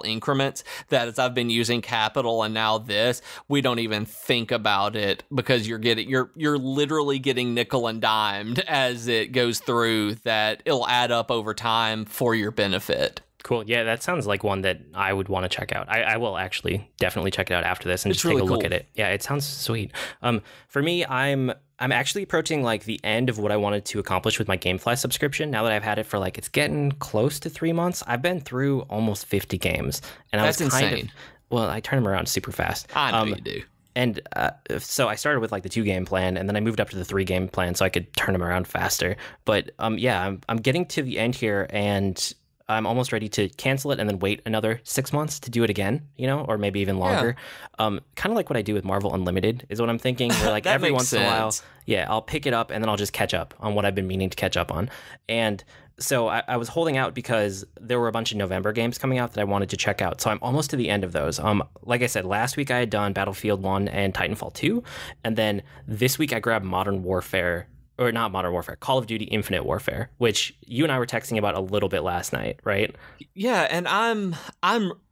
increments, that as I've been using Capital and now this, we don't even think about it, because you're literally getting nickel and dimed as it goes through, that it'll add up over time for your benefit.
Cool. Yeah, that sounds like one that I would want to check out. I will actually definitely check it out after this and just take a look at it. Yeah, it sounds sweet. For me, I'm actually approaching like the end of what I wanted to accomplish with my GameFly subscription. Now that I've had it for like, it's getting close to 3 months. I've been through almost 50 games, and
that's insane.
Well, I turn them around super fast.
I know you do.
And so I started with like the 2-game plan, and then I moved up to the 3-game plan so I could turn them around faster. But yeah, I'm getting to the end here, and I'm almost ready to cancel it and then wait another 6 months to do it again, or maybe even longer. Yeah. Kind of like what I do with Marvel Unlimited is what I'm thinking, where like every once in a while, yeah, I'll pick it up and then I'll just catch up on what I've been meaning to catch up on. And so I was holding out because there were a bunch of November games coming out that I wanted to check out. So I'm almost to the end of those. Like I said, last week I had done Battlefield 1 and Titanfall 2. And then this week I grabbed Call of Duty Infinite Warfare, which you and I were texting about a little bit last night, right?
Yeah, and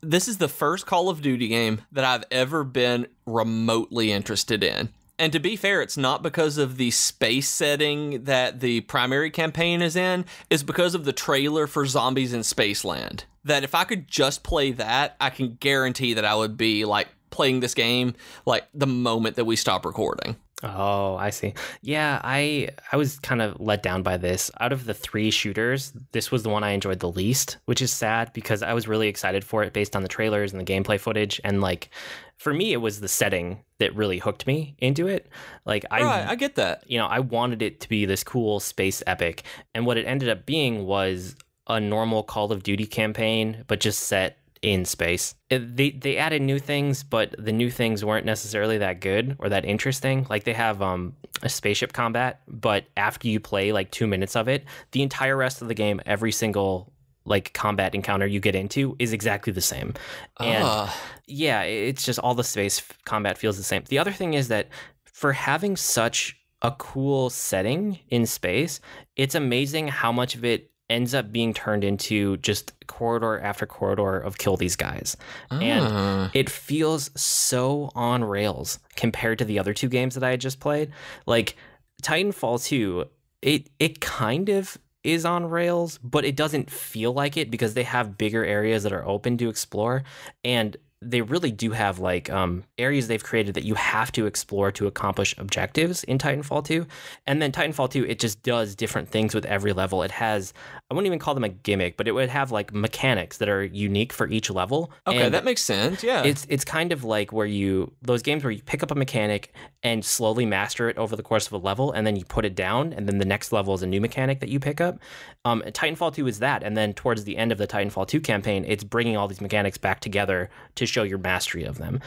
this is the first Call of Duty game that I've ever been remotely interested in. And to be fair, it's not because of the space setting that the primary campaign is in, it's because of the trailer for Zombies in Spaceland. That if I could just play that, I can guarantee that I would be like playing this game like the moment that we stop recording.
Oh, I see. Yeah, I was kind of let down by this. Out of the 3 shooters, this was the one I enjoyed the least, which is sad because I was really excited for it based on the trailers and the gameplay footage. And like, for me, it was the setting that really hooked me into it. Like,
I get that.
I wanted it to be this cool space epic. And what it ended up being was a normal Call of Duty campaign, but just set in space. They added new things, but the new things weren't necessarily that good or that interesting. Like, they have a spaceship combat, but after you play like 2 minutes of it, the entire rest of the game, every single like combat encounter you get into is exactly the same. And yeah, it's just all the space combat feels the same. The other thing is that for having such a cool setting in space, it's amazing how much of it ends up being turned into just corridor after corridor of kill these guys. And it feels so on rails compared to the other 2 games that I had just played. Like Titanfall 2, it kind of is on rails, but it doesn't feel like it because they have bigger areas that are open to explore. And they really do have like areas they've created that you have to explore to accomplish objectives in Titanfall 2. And then Titanfall 2, it just does different things with every level. It has, I wouldn't even call them a gimmick, but it would have like mechanics that are unique for each level.
Okay, and that makes sense. Yeah.
It's kind of like those games where you pick up a mechanic and slowly master it over the course of a level, and then you put it down, and then the next level is a new mechanic that you pick up. Titanfall 2 is that. And then towards the end of the Titanfall 2 campaign, it's bringing all these mechanics back together to show your mastery of them.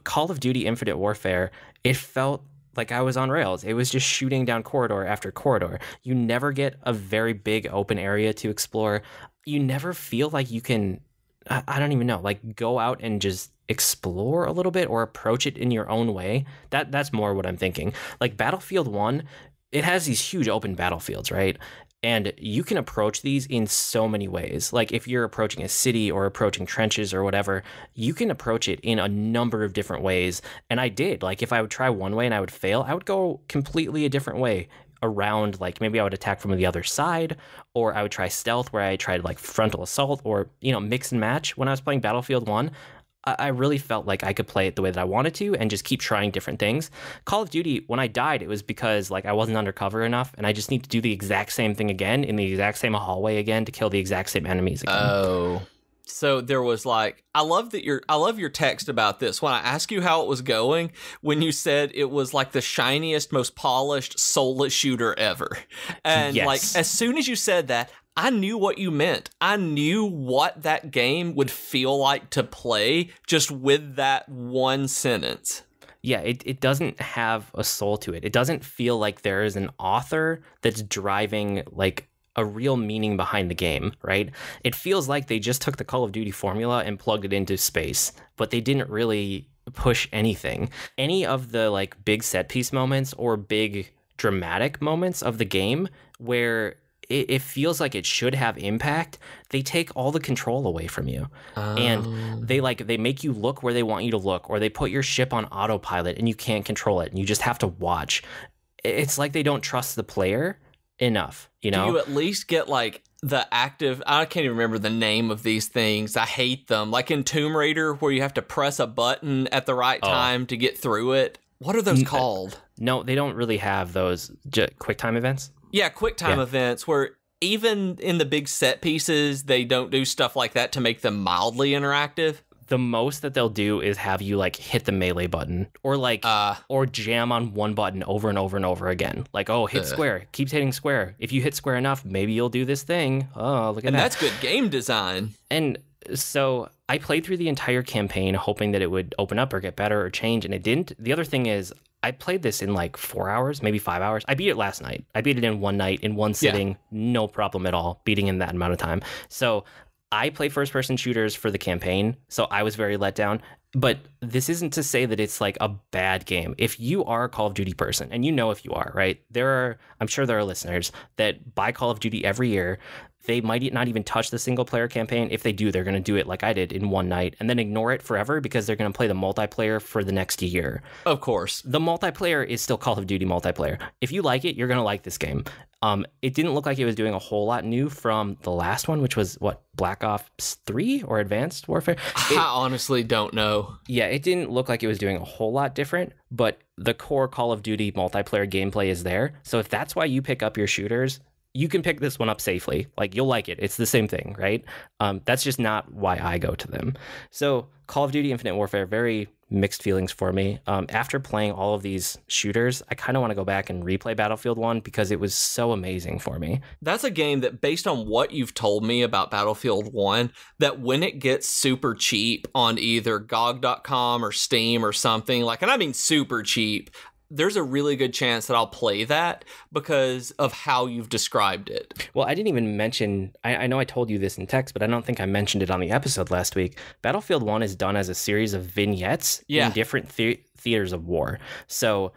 Call of Duty Infinite Warfare, it felt like I was on rails. It was just shooting down corridor after corridor. You never get a very big open area to explore. You never feel like you can I don't even know, like go out and just explore a little bit or approach it in your own way. That's more what I'm thinking. Like Battlefield 1, it has these huge open battlefields, right? And you can approach these in so many ways. Like if you're approaching a city or approaching trenches or whatever, you can approach it in a number of different ways. And I did. Like if I would try one way and I would fail, I would go completely a different way around. Like maybe I would attack from the other side, or I would try stealth where I tried like frontal assault, or, you know, mix and match. When I was playing Battlefield 1, I really felt like I could play it the way that I wanted to and just keep trying different things. Call of Duty, when I died, it was because like I wasn't undercover enough, and I just need to do the exact same thing again in the exact same hallway again to kill the exact same enemies again.
Oh. So there was like, I love your text about this. When I asked you how it was going, when you said it was like the shiniest, most polished, soulless shooter ever. And
yes.
Like as soon as you said that, I knew what you meant. I knew what that game would feel like to play just with that one sentence.
Yeah, it doesn't have a soul to it. It doesn't feel like there is an author that's driving like a real meaning behind the game, right? It feels like they just took the Call of Duty formula and plugged it into space, but they didn't really push anything. Any of the like big set piece moments or big dramatic moments of the game where it feels like it should have impact, they take all the control away from you. And they make you look where they want you to look, or they put your ship on autopilot and you can't control it and you just have to watch. It's like they don't trust the player enough, you know?
Do you at least get like the active, I can't even remember the name of these things. I hate them. Like in Tomb Raider where you have to press a button at the right time to get through it. What are those called?
No, they don't really have those quick time events.
Yeah, quick time events where even in the big set pieces, they don't do stuff like that to make them mildly interactive.
The most that they'll do is have you like hit the melee button, or like or jam on one button over and over and over again. Like, oh, hit square, keeps hitting square. If you hit square enough, maybe you'll do this thing. Oh, look at that.
And that's good game design.
And so I played through the entire campaign hoping that it would open up or get better or change, and it didn't. The other thing is, I played this in like 4 hours, maybe 5 hours. I beat it last night. I beat it in one night, in one sitting, no problem at all, beating in that amount of time. So I play first-person shooters for the campaign, so I was very let down. But this isn't to say that it's like a bad game. If you are a Call of Duty person, and you know if you are, right? I'm sure there are listeners that buy Call of Duty every year. They might not even touch the single-player campaign. If they do, they're going to do it like I did in one night and then ignore it forever because they're going to play the multiplayer for the next year.
Of course.
The multiplayer is still Call of Duty multiplayer. If you like it, you're going to like this game. It didn't look like it was doing a whole lot new from the last one, which was, Black Ops 3 or Advanced Warfare?
I honestly don't know.
Yeah, it didn't look like it was doing a whole lot different, but the core Call of Duty multiplayer gameplay is there. So if that's why you pick up your shooters, you can pick this one up safely. Like, you'll like it. It's the same thing, right? That's just not why I go to them. So Call of Duty Infinite Warfare, very mixed feelings for me. After playing all of these shooters, I kind of want to go back and replay Battlefield 1 because it was so amazing for me.
That's a game that, based on what you've told me about Battlefield 1, that when it gets super cheap on either GOG.com or Steam or something, like, and I mean super cheap, there's a really good chance that I'll play that because of how you've described it.
Well, I didn't even mention, I know I told you this in text, but I don't think I mentioned it on the episode last week. Battlefield 1 is done as a series of vignettes in different theaters of war. So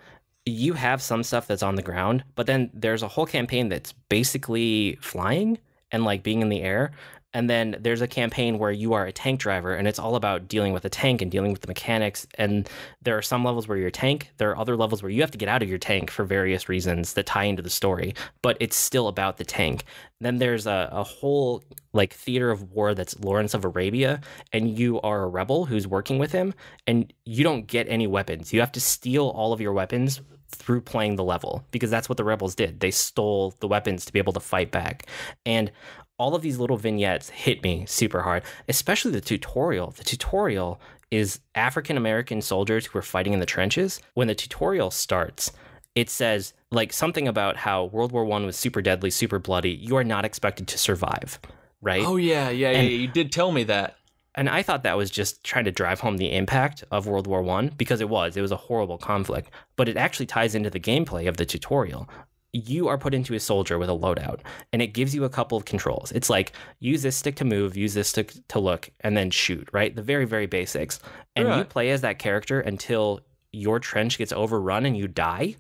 you have some stuff that's on the ground, but then there's a whole campaign that's basically flying and like being in the air. And then there's a campaign where you are a tank driver, and it's all about dealing with a tank and dealing with the mechanics. And there are some levels where you're a tank. There are other levels where you have to get out of your tank for various reasons that tie into the story, but it's still about the tank. Then there's a whole like theater of war that's Lawrence of Arabia, and you are a rebel who's working with him, and you don't get any weapons. You have to steal all of your weapons through playing the level, because that's what the rebels did. They stole the weapons to be able to fight back. And all of these little vignettes hit me super hard, especially the tutorial. The tutorial is African-American soldiers who are fighting in the trenches. When the tutorial starts, it says like something about how World War I was super deadly, super bloody. You are not expected to survive, right?
Oh, yeah. You did tell me that.
And I thought that was just trying to drive home the impact of World War I, because it was a horrible conflict. But it actually ties into the gameplay of the tutorial. you are put into a soldier with a loadout, and it gives you a couple of controls. It's like, use this stick to move, use this stick to look, and then shoot, right? The very, very basics. And you play as that character until your trench gets overrun and you die.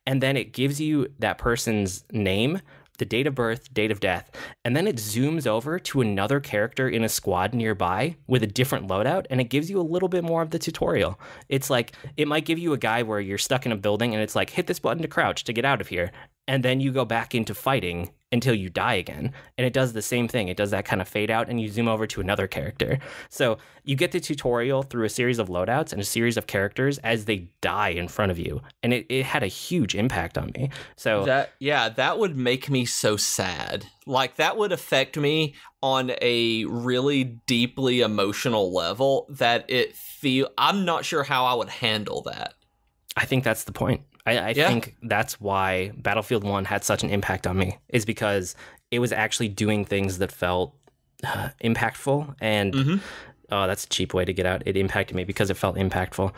And then it gives you that person's name, the date of birth, date of death, and then it zooms over to another character in a squad nearby with a different loadout, and it gives you a little bit more of the tutorial. It's like, it might give you a guy where you're stuck in a building and it's like, hit this button to crouch to get out of here, and then you go back into fighting until you die again. And it does the same thing. It does that kind of fade out, and you zoom over to another character. So you get the tutorial through a series of loadouts and a series of characters as they die in front of you. And it had a huge impact on me. So
that would make me so sad. Like, that would affect me on a really deeply emotional level that I'm not sure how I would handle that.
I think that's the point. I think that's why Battlefield 1 had such an impact on me, is because it was actually doing things that felt impactful. And that's a cheap way to get out. It impacted me because it felt impactful.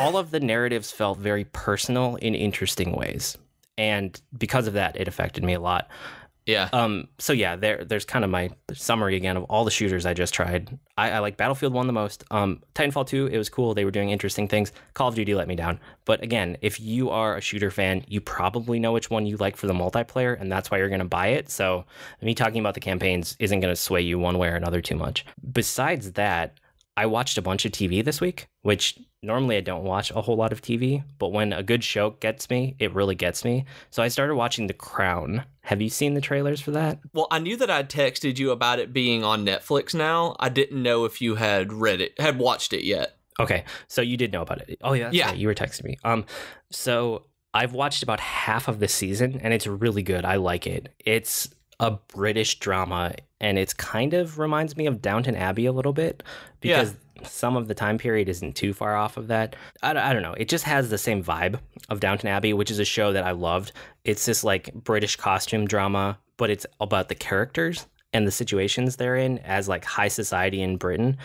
All of the narratives felt very personal in interesting ways. And because of that, it affected me a lot.
Yeah.
So yeah, there's kind of my summary again of all the shooters I just tried. I like Battlefield 1 the most. Titanfall 2, it was cool. They were doing interesting things. Call of Duty let me down. But again, if you are a shooter fan, you probably know which one you like for the multiplayer, and that's why you're going to buy it. So me talking about the campaigns isn't going to sway you one way or another too much. Besides that, I watched a bunch of TV this week, which normally I don't watch a whole lot of TV, but when a good show gets me, it really gets me. So I started watching The Crown. Have you seen the trailers for that?
Well, I knew that I'd texted you about it being on Netflix now. I didn't know if you had watched it yet.
Okay, so you did know about it. Oh, yeah, that's right. You were texting me. So I've watched about half of the season, and it's really good. I like it. It's a British drama, and it's kind of reminds me of Downton Abbey a little bit, because some of the time period isn't too far off of that. I don't know. It just has the same vibe of Downton Abbey, which is a show that I loved. It's this like British costume drama, but it's about the characters and the situations they're in as like high society in Britain.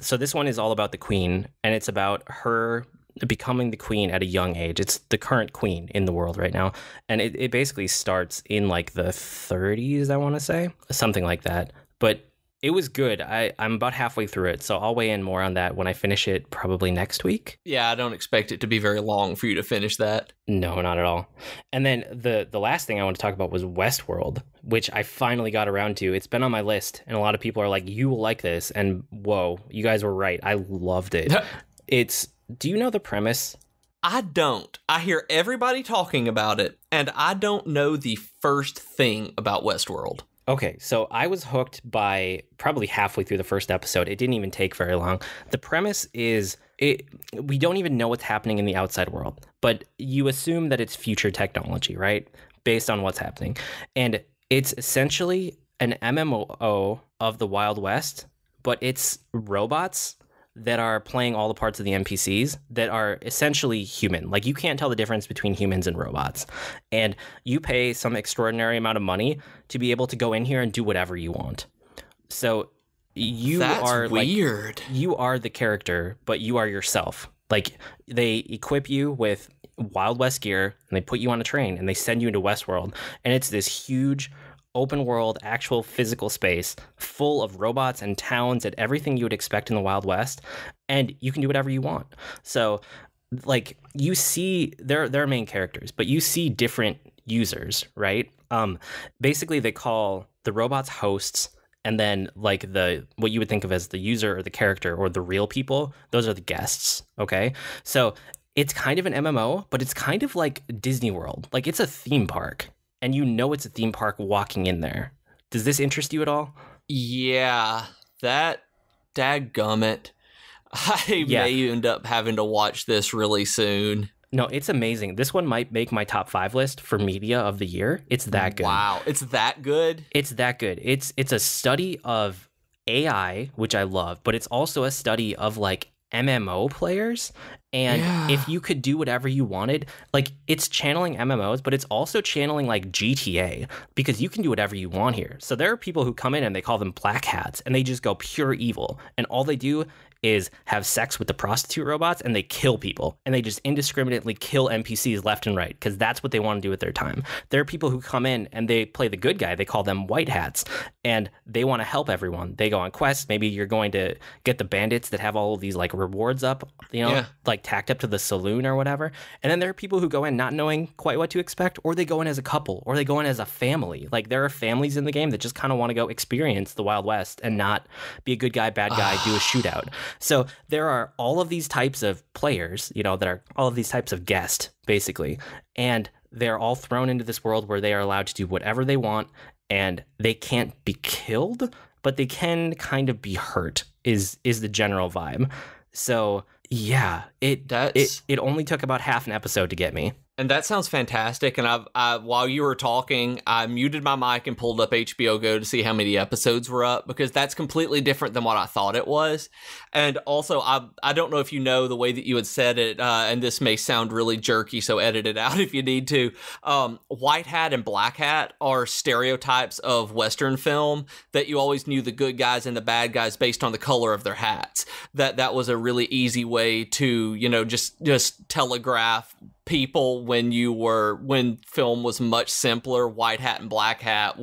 So this one is all about the Queen, and it's about her becoming the queen at a young age. It's the current queen in the world right now, and it basically starts in like the 30s, I want to say, something like that. But it was good. I'm about halfway through it, so I'll weigh in more on that when I finish it, probably next week.
Yeah, I don't expect it to be very long for you to finish that.
No, not at all. And then the last thing I want to talk about was Westworld, which I finally got around to. It's been on my list, and a lot of people are like, you will like this, and whoa, you guys were right. I loved it. Do you know the premise?
I don't. I hear everybody talking about it, and I don't know the first thing about Westworld.
Okay, so I was hooked by probably halfway through the first episode. It didn't even take very long. The premise is we don't even know what's happening in the outside world, but you assume that it's future technology, right? Based on what's happening. And it's essentially an MMO of the Wild West, but it's robots that are playing all the parts of the NPCs that are essentially human. Like, you can't tell the difference between humans and robots. And you pay some extraordinary amount of money to be able to go in here and do whatever you want. So
That's weird.
You are the character, but you are yourself. Like, they equip you with Wild West gear, and they put you on a train, and they send you into Westworld. And it's this huge open world, actual physical space full of robots and towns and everything you would expect in the Wild West, and you can do whatever you want. So, like, you see, they're main characters, but you see different users, right? Basically, they call the robots hosts, and then like what you would think of as the user or the character or the real people, those are the guests. Okay, so it's kind of an MMO, but it's kind of like Disney World. Like, it's a theme park. And you know it's a theme park walking in there. Does this interest you at all?
Yeah, that dadgummit. I may end up having to watch this really soon.
No, it's amazing. This one might make my top 5 list for media of the year. It's that good.
Wow, it's that good?
It's that good. It's a study of AI, which I love, but it's also a study of like MMO players. And if you could do whatever you wanted, like, it's channeling MMOs, but it's also channeling like GTA, because you can do whatever you want here. So there are people who come in and they call them black hats, and they just go pure evil. And all they do is have sex with the prostitute robots, and they kill people, and they just indiscriminately kill NPCs left and right because that's what they want to do with their time. There are people who come in and they play the good guy. They call them white hats, and they want to help everyone. They go on quests. Maybe you're going to get the bandits that have all of these like rewards up, like tacked up to the saloon or whatever. And then there are people who go in not knowing quite what to expect, or they go in as a couple, or they go in as a family. Like there are families in the game that just kind of want to go experience the Wild West and not be a good guy, bad guy, do a shootout. So there are all of these types of players, that are all of these types of guests, basically. And they're all thrown into this world where they are allowed to do whatever they want, and they can't be killed, but they can kind of be hurt, is the general vibe. So yeah, it only took about half an episode to get me.
And that sounds fantastic. And while you were talking, I muted my mic and pulled up HBO Go to see how many episodes were up, because that's completely different than what I thought it was. And also, I don't know if you know the way that you had said it, and this may sound really jerky, so edit it out if you need to. White hat and black hat are stereotypes of Western film that you always knew the good guys and the bad guys based on the color of their hats. That was a really easy way to, just telegraph people when film was much simpler. White hat and black hat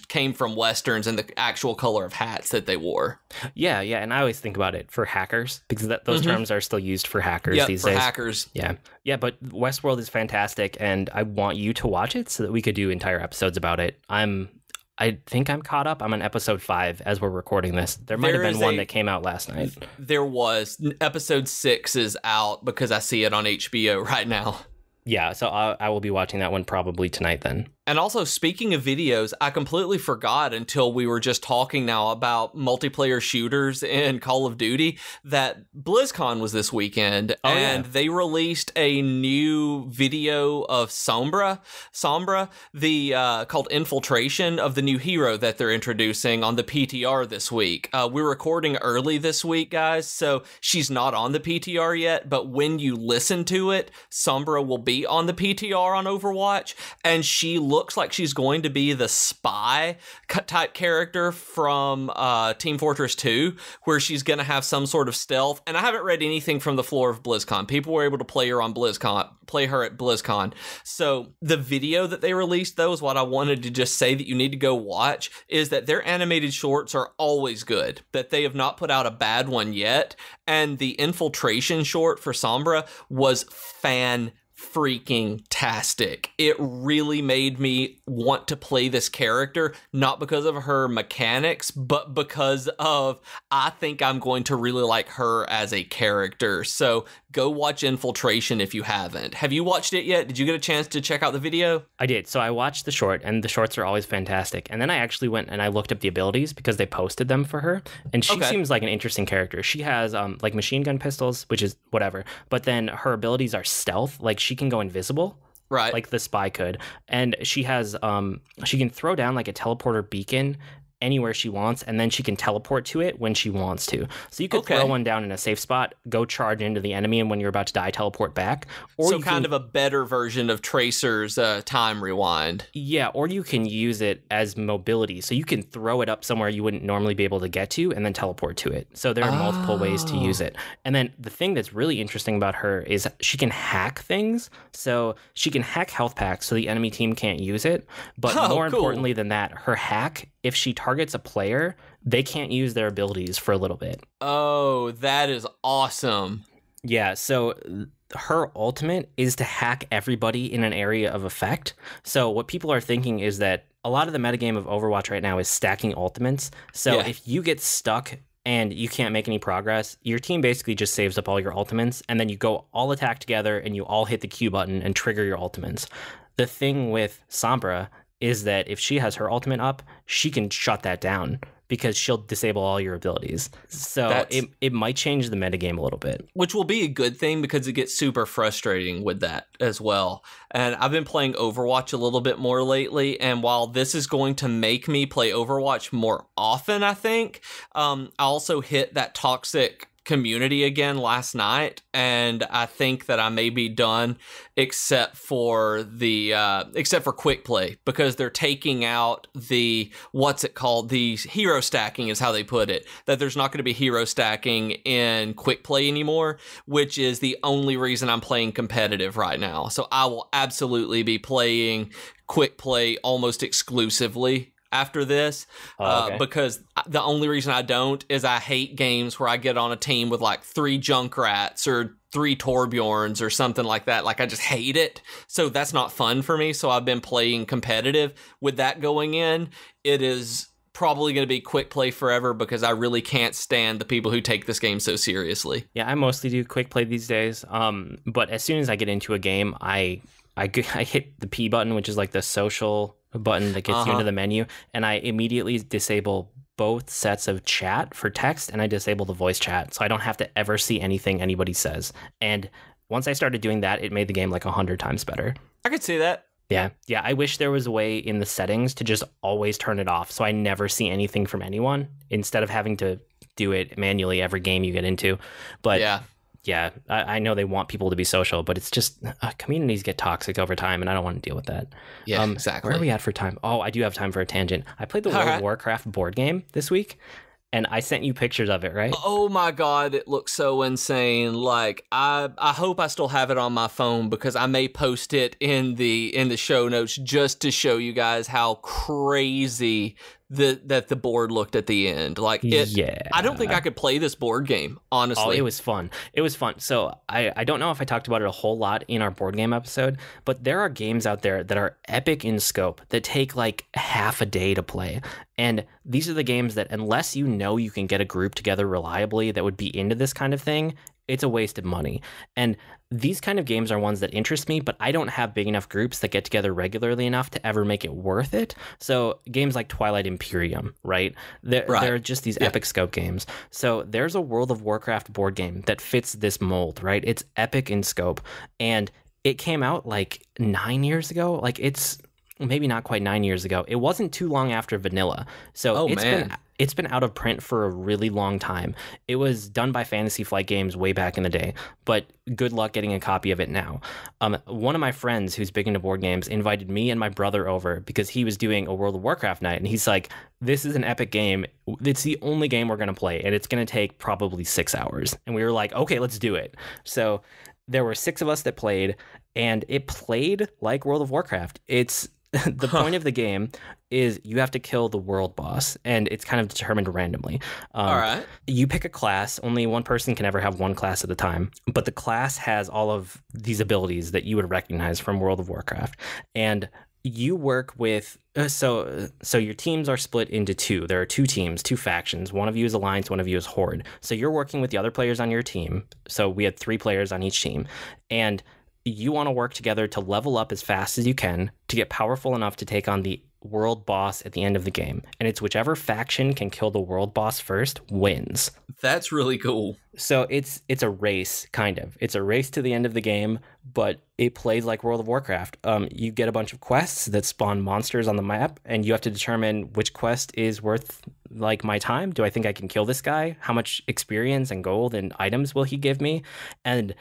came from Westerns and the actual color of hats that they wore.
Yeah, and I always think about it for hackers, because those terms are still used for hackers these days.
Hackers.
Yeah, but Westworld is fantastic, and I want you to watch it so that we could do entire episodes about it. I think I'm caught up. I'm on episode 5 as we're recording this. There might have been one that came out last night.
There was. Episode 6 is out because I see it on HBO right now.
Yeah, so I will be watching that one probably tonight then.
And also, speaking of videos, I completely forgot until we were just talking now about multiplayer shooters in Call of Duty that BlizzCon was this weekend, they released a new video of Sombra, called Infiltration, of the new hero that they're introducing on the PTR this week. We're recording early this week, guys, so she's not on the PTR yet, but when you listen to it, Sombra will be on the PTR on Overwatch, and she looks like she's going to be the spy type character from Team Fortress 2, where she's going to have some sort of stealth. And I haven't read anything from the floor of BlizzCon. People were able to play her at BlizzCon. So the video that they released, though, is what I wanted to just say that you need to go watch, is that their animated shorts are always good, that they have not put out a bad one yet. And the Infiltration short for Sombra was freaking-tastic. It really made me want to play this character, not because of her mechanics, but because of, I think I'm going to really like her as a character. So go watch Infiltration if you haven't. Have you watched it yet? Did you get a chance to check out the video?
I did. So I watched the short, and the shorts are always fantastic. And then I actually went and I looked up the abilities because they posted them for her. And she seems like an interesting character. She has like machine gun pistols, which is whatever. But then her abilities are stealth. Like she can go invisible.
Right.
Like the spy could. And she has she can throw down like a teleporter beacon anywhere she wants, and then she can teleport to it when she wants to. So you could throw one down in a safe spot, go charge into the enemy, and when you're about to die, teleport back.
Or so kind of a better version of Tracer's time rewind.
Yeah, or you can use it as mobility. So you can throw it up somewhere you wouldn't normally be able to get to and then teleport to it. So there are multiple ways to use it. And then the thing that's really interesting about her is she can hack things. So she can hack health packs so the enemy team can't use it. But more importantly than that, her hack, if she targets a player, they can't use their abilities for a little bit.
Oh, that is awesome.
Yeah, so her ultimate is to hack everybody in an area of effect. So what people are thinking is that a lot of the metagame of Overwatch right now is stacking ultimates. So if you get stuck and you can't make any progress, your team basically just saves up all your ultimates, and then you go all attack together and you all hit the Q button and trigger your ultimates. The thing with Sombra is that if she has her ultimate up, she can shut that down because she'll disable all your abilities. So it might change the metagame a little bit.
Which will be a good thing because it gets super frustrating with that as well. And I've been playing Overwatch a little bit more lately, and while this is going to make me play Overwatch more often, I think, I also hit that toxic community again last night, and I think that I may be done except for quick play, because they're taking out the hero stacking is how they put it, that there's not going to be hero stacking in quick play anymore, which is the only reason I'm playing competitive right now. So I will absolutely be playing quick play almost exclusively after this, because the only reason I don't is I hate games where I get on a team with like 3 Junkrats or 3 Torbjorns or something like that. Like, I just hate it. So that's not fun for me. So I've been playing competitive. With that going in, it is probably going to be quick play forever, because I really can't stand the people who take this game so seriously.
Yeah, I mostly do quick play these days. But as soon as I get into a game, I hit the P button, which is like the social button that gets you into the menu, and I immediately disable both sets of chat for text, and I disable the voice chat, so I don't have to ever see anything anybody says. And once I started doing that, it made the game like 100 times better.
I could see that.
Yeah. I wish there was a way in the settings to just always turn it off, so I never see anything from anyone, instead of having to do it manually every game you get into. But yeah, I know they want people to be social, but it's just communities get toxic over time, and I don't want to deal with that.
Yeah, exactly.
Where are we at for time? Oh, I do have time for a tangent. I played the World of Warcraft board game this week, and I sent you pictures of it, right?
Oh my God, it looks so insane. Like, I hope I still have it on my phone, because I may post it in the show notes just to show you guys how crazy that the board looked at the end. Like, I don't think I could play this board game, honestly.
Oh, it was fun. So I don't know if I talked about it a whole lot in our board game episode, but there are games out there that are epic in scope that take like half a day to play. And these are the games that, unless you know you can get a group together reliably that would be into this kind of thing, it's a waste of money. And these kind of games are ones that interest me, but I don't have big enough groups that get together regularly enough to ever make it worth it. So games like Twilight Imperium, right? They're just these epic scope games. So there's a World of Warcraft board game that fits this mold, right? It's epic in scope. And it came out like 9 years ago. Like, it's maybe not quite 9 years ago. It wasn't too long after vanilla. So it's been out of print for a really long time. It was done by Fantasy Flight Games way back in the day, but good luck getting a copy of it now. One of my friends who's big into board games invited me and my brother over because he was doing a World of Warcraft night, and he's like, this is an epic game. It's the only game we're going to play, and it's going to take probably 6 hours. And we were like, okay, let's do it. So there were 6 of us that played, and it played like World of Warcraft. It's the point of the game is you have to kill the world boss, and it's kind of determined randomly.
All right.
You pick a class. Only one person can ever have one class at a time, but the class has all of these abilities that you would recognize from World of Warcraft. And you work with so your teams are split into 2. There are 2 teams, 2 factions. One of you is Alliance, one of you is Horde. So you're working with the other players on your team. So we had 3 players on each team, and you want to work together to level up as fast as you can to get powerful enough to take on the world boss at the end of the game. And it's whichever faction can kill the world boss first wins.
That's really cool.
So it's a race, kind of. It's a race to the end of the game, but it plays like World of Warcraft. You get a bunch of quests that spawn monsters on the map, and you have to determine which quest is worth like my time. Do I think I can kill this guy? How much experience and gold and items will he give me? And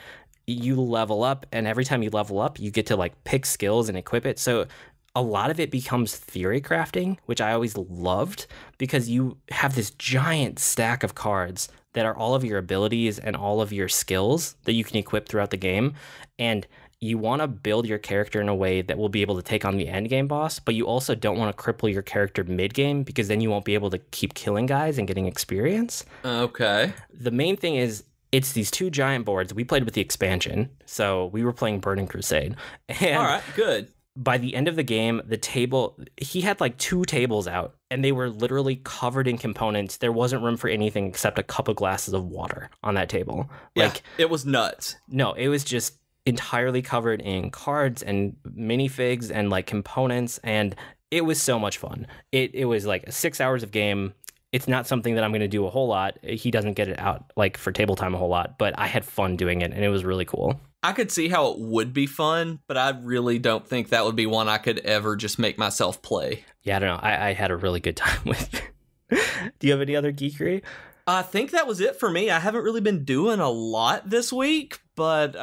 you level up, and every time you level up, you get to like pick skills and equip it. So a lot of it becomes theory crafting, which I always loved, because you have this giant stack of cards that are all of your abilities and all of your skills that you can equip throughout the game. And you want to build your character in a way that will be able to take on the end game boss, but you also don't want to cripple your character mid game, because then you won't be able to keep killing guys and getting experience.
Okay.
The main thing is, it's these 2 giant boards. We played with the expansion, so we were playing Burning Crusade. And
all right, good.
By the end of the game, the table, he had like 2 tables out, and they were literally covered in components. There wasn't room for anything except a couple glasses of water on that table.
Yeah, it was nuts.
No, it was just entirely covered in cards and minifigs and like components, and it was so much fun. It was like 6 hours of game. It's not something that I'm going to do a whole lot. He doesn't get it out like for table time a whole lot, but I had fun doing it, and it was really cool.
I could see how it would be fun, but I really don't think that would be one I could ever just make myself play.
Yeah, I don't know. I had a really good time with it. Do you have any other geekery?
I think that was it for me. I haven't really been doing a lot this week, but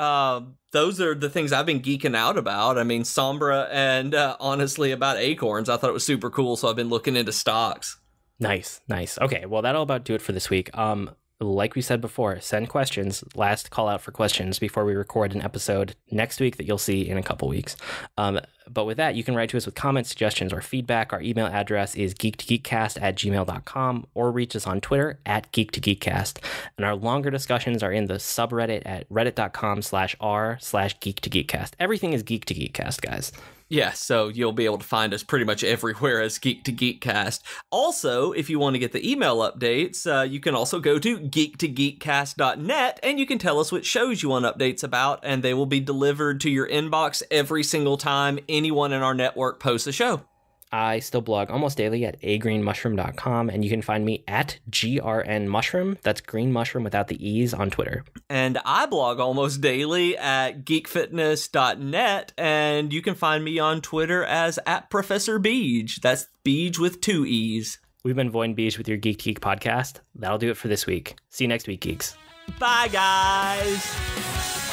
those are the things I've been geeking out about. I mean, Sombra and honestly about Acorns. I thought it was super cool, so I've been looking into stocks.
Nice. Okay, well, that'll about do it for this week. Like we said before, send questions. Last call out for questions before we record an episode next week that you'll see in a couple weeks. But with that, you can write to us with comments, suggestions, or feedback. Our email address is geek2geekcast@gmail.com, or reach us on Twitter @geek2geekcast. And our longer discussions are in the subreddit at reddit.com/r/geek2geekcast. Everything is Geek to Geekcast, guys.
Yeah, so you'll be able to find us pretty much everywhere as Geek to Geekcast. Also, if you want to get the email updates, you can also go to geek2geekcast.net, and you can tell us what shows you want updates about, and they will be delivered to your inbox every single time anyone in our network posts a show.
I still blog almost daily at agreenmushroom.com, and you can find me at grnmushroom. That's green mushroom without the E's on Twitter.
And I blog almost daily at geekfitness.net, and you can find me on Twitter as @ProfessorBeej. That's Beej with 2 E's.
We've been Void and Beej with your Geek to Geek podcast. That'll do it for this week. See you next week, geeks.
Bye, guys.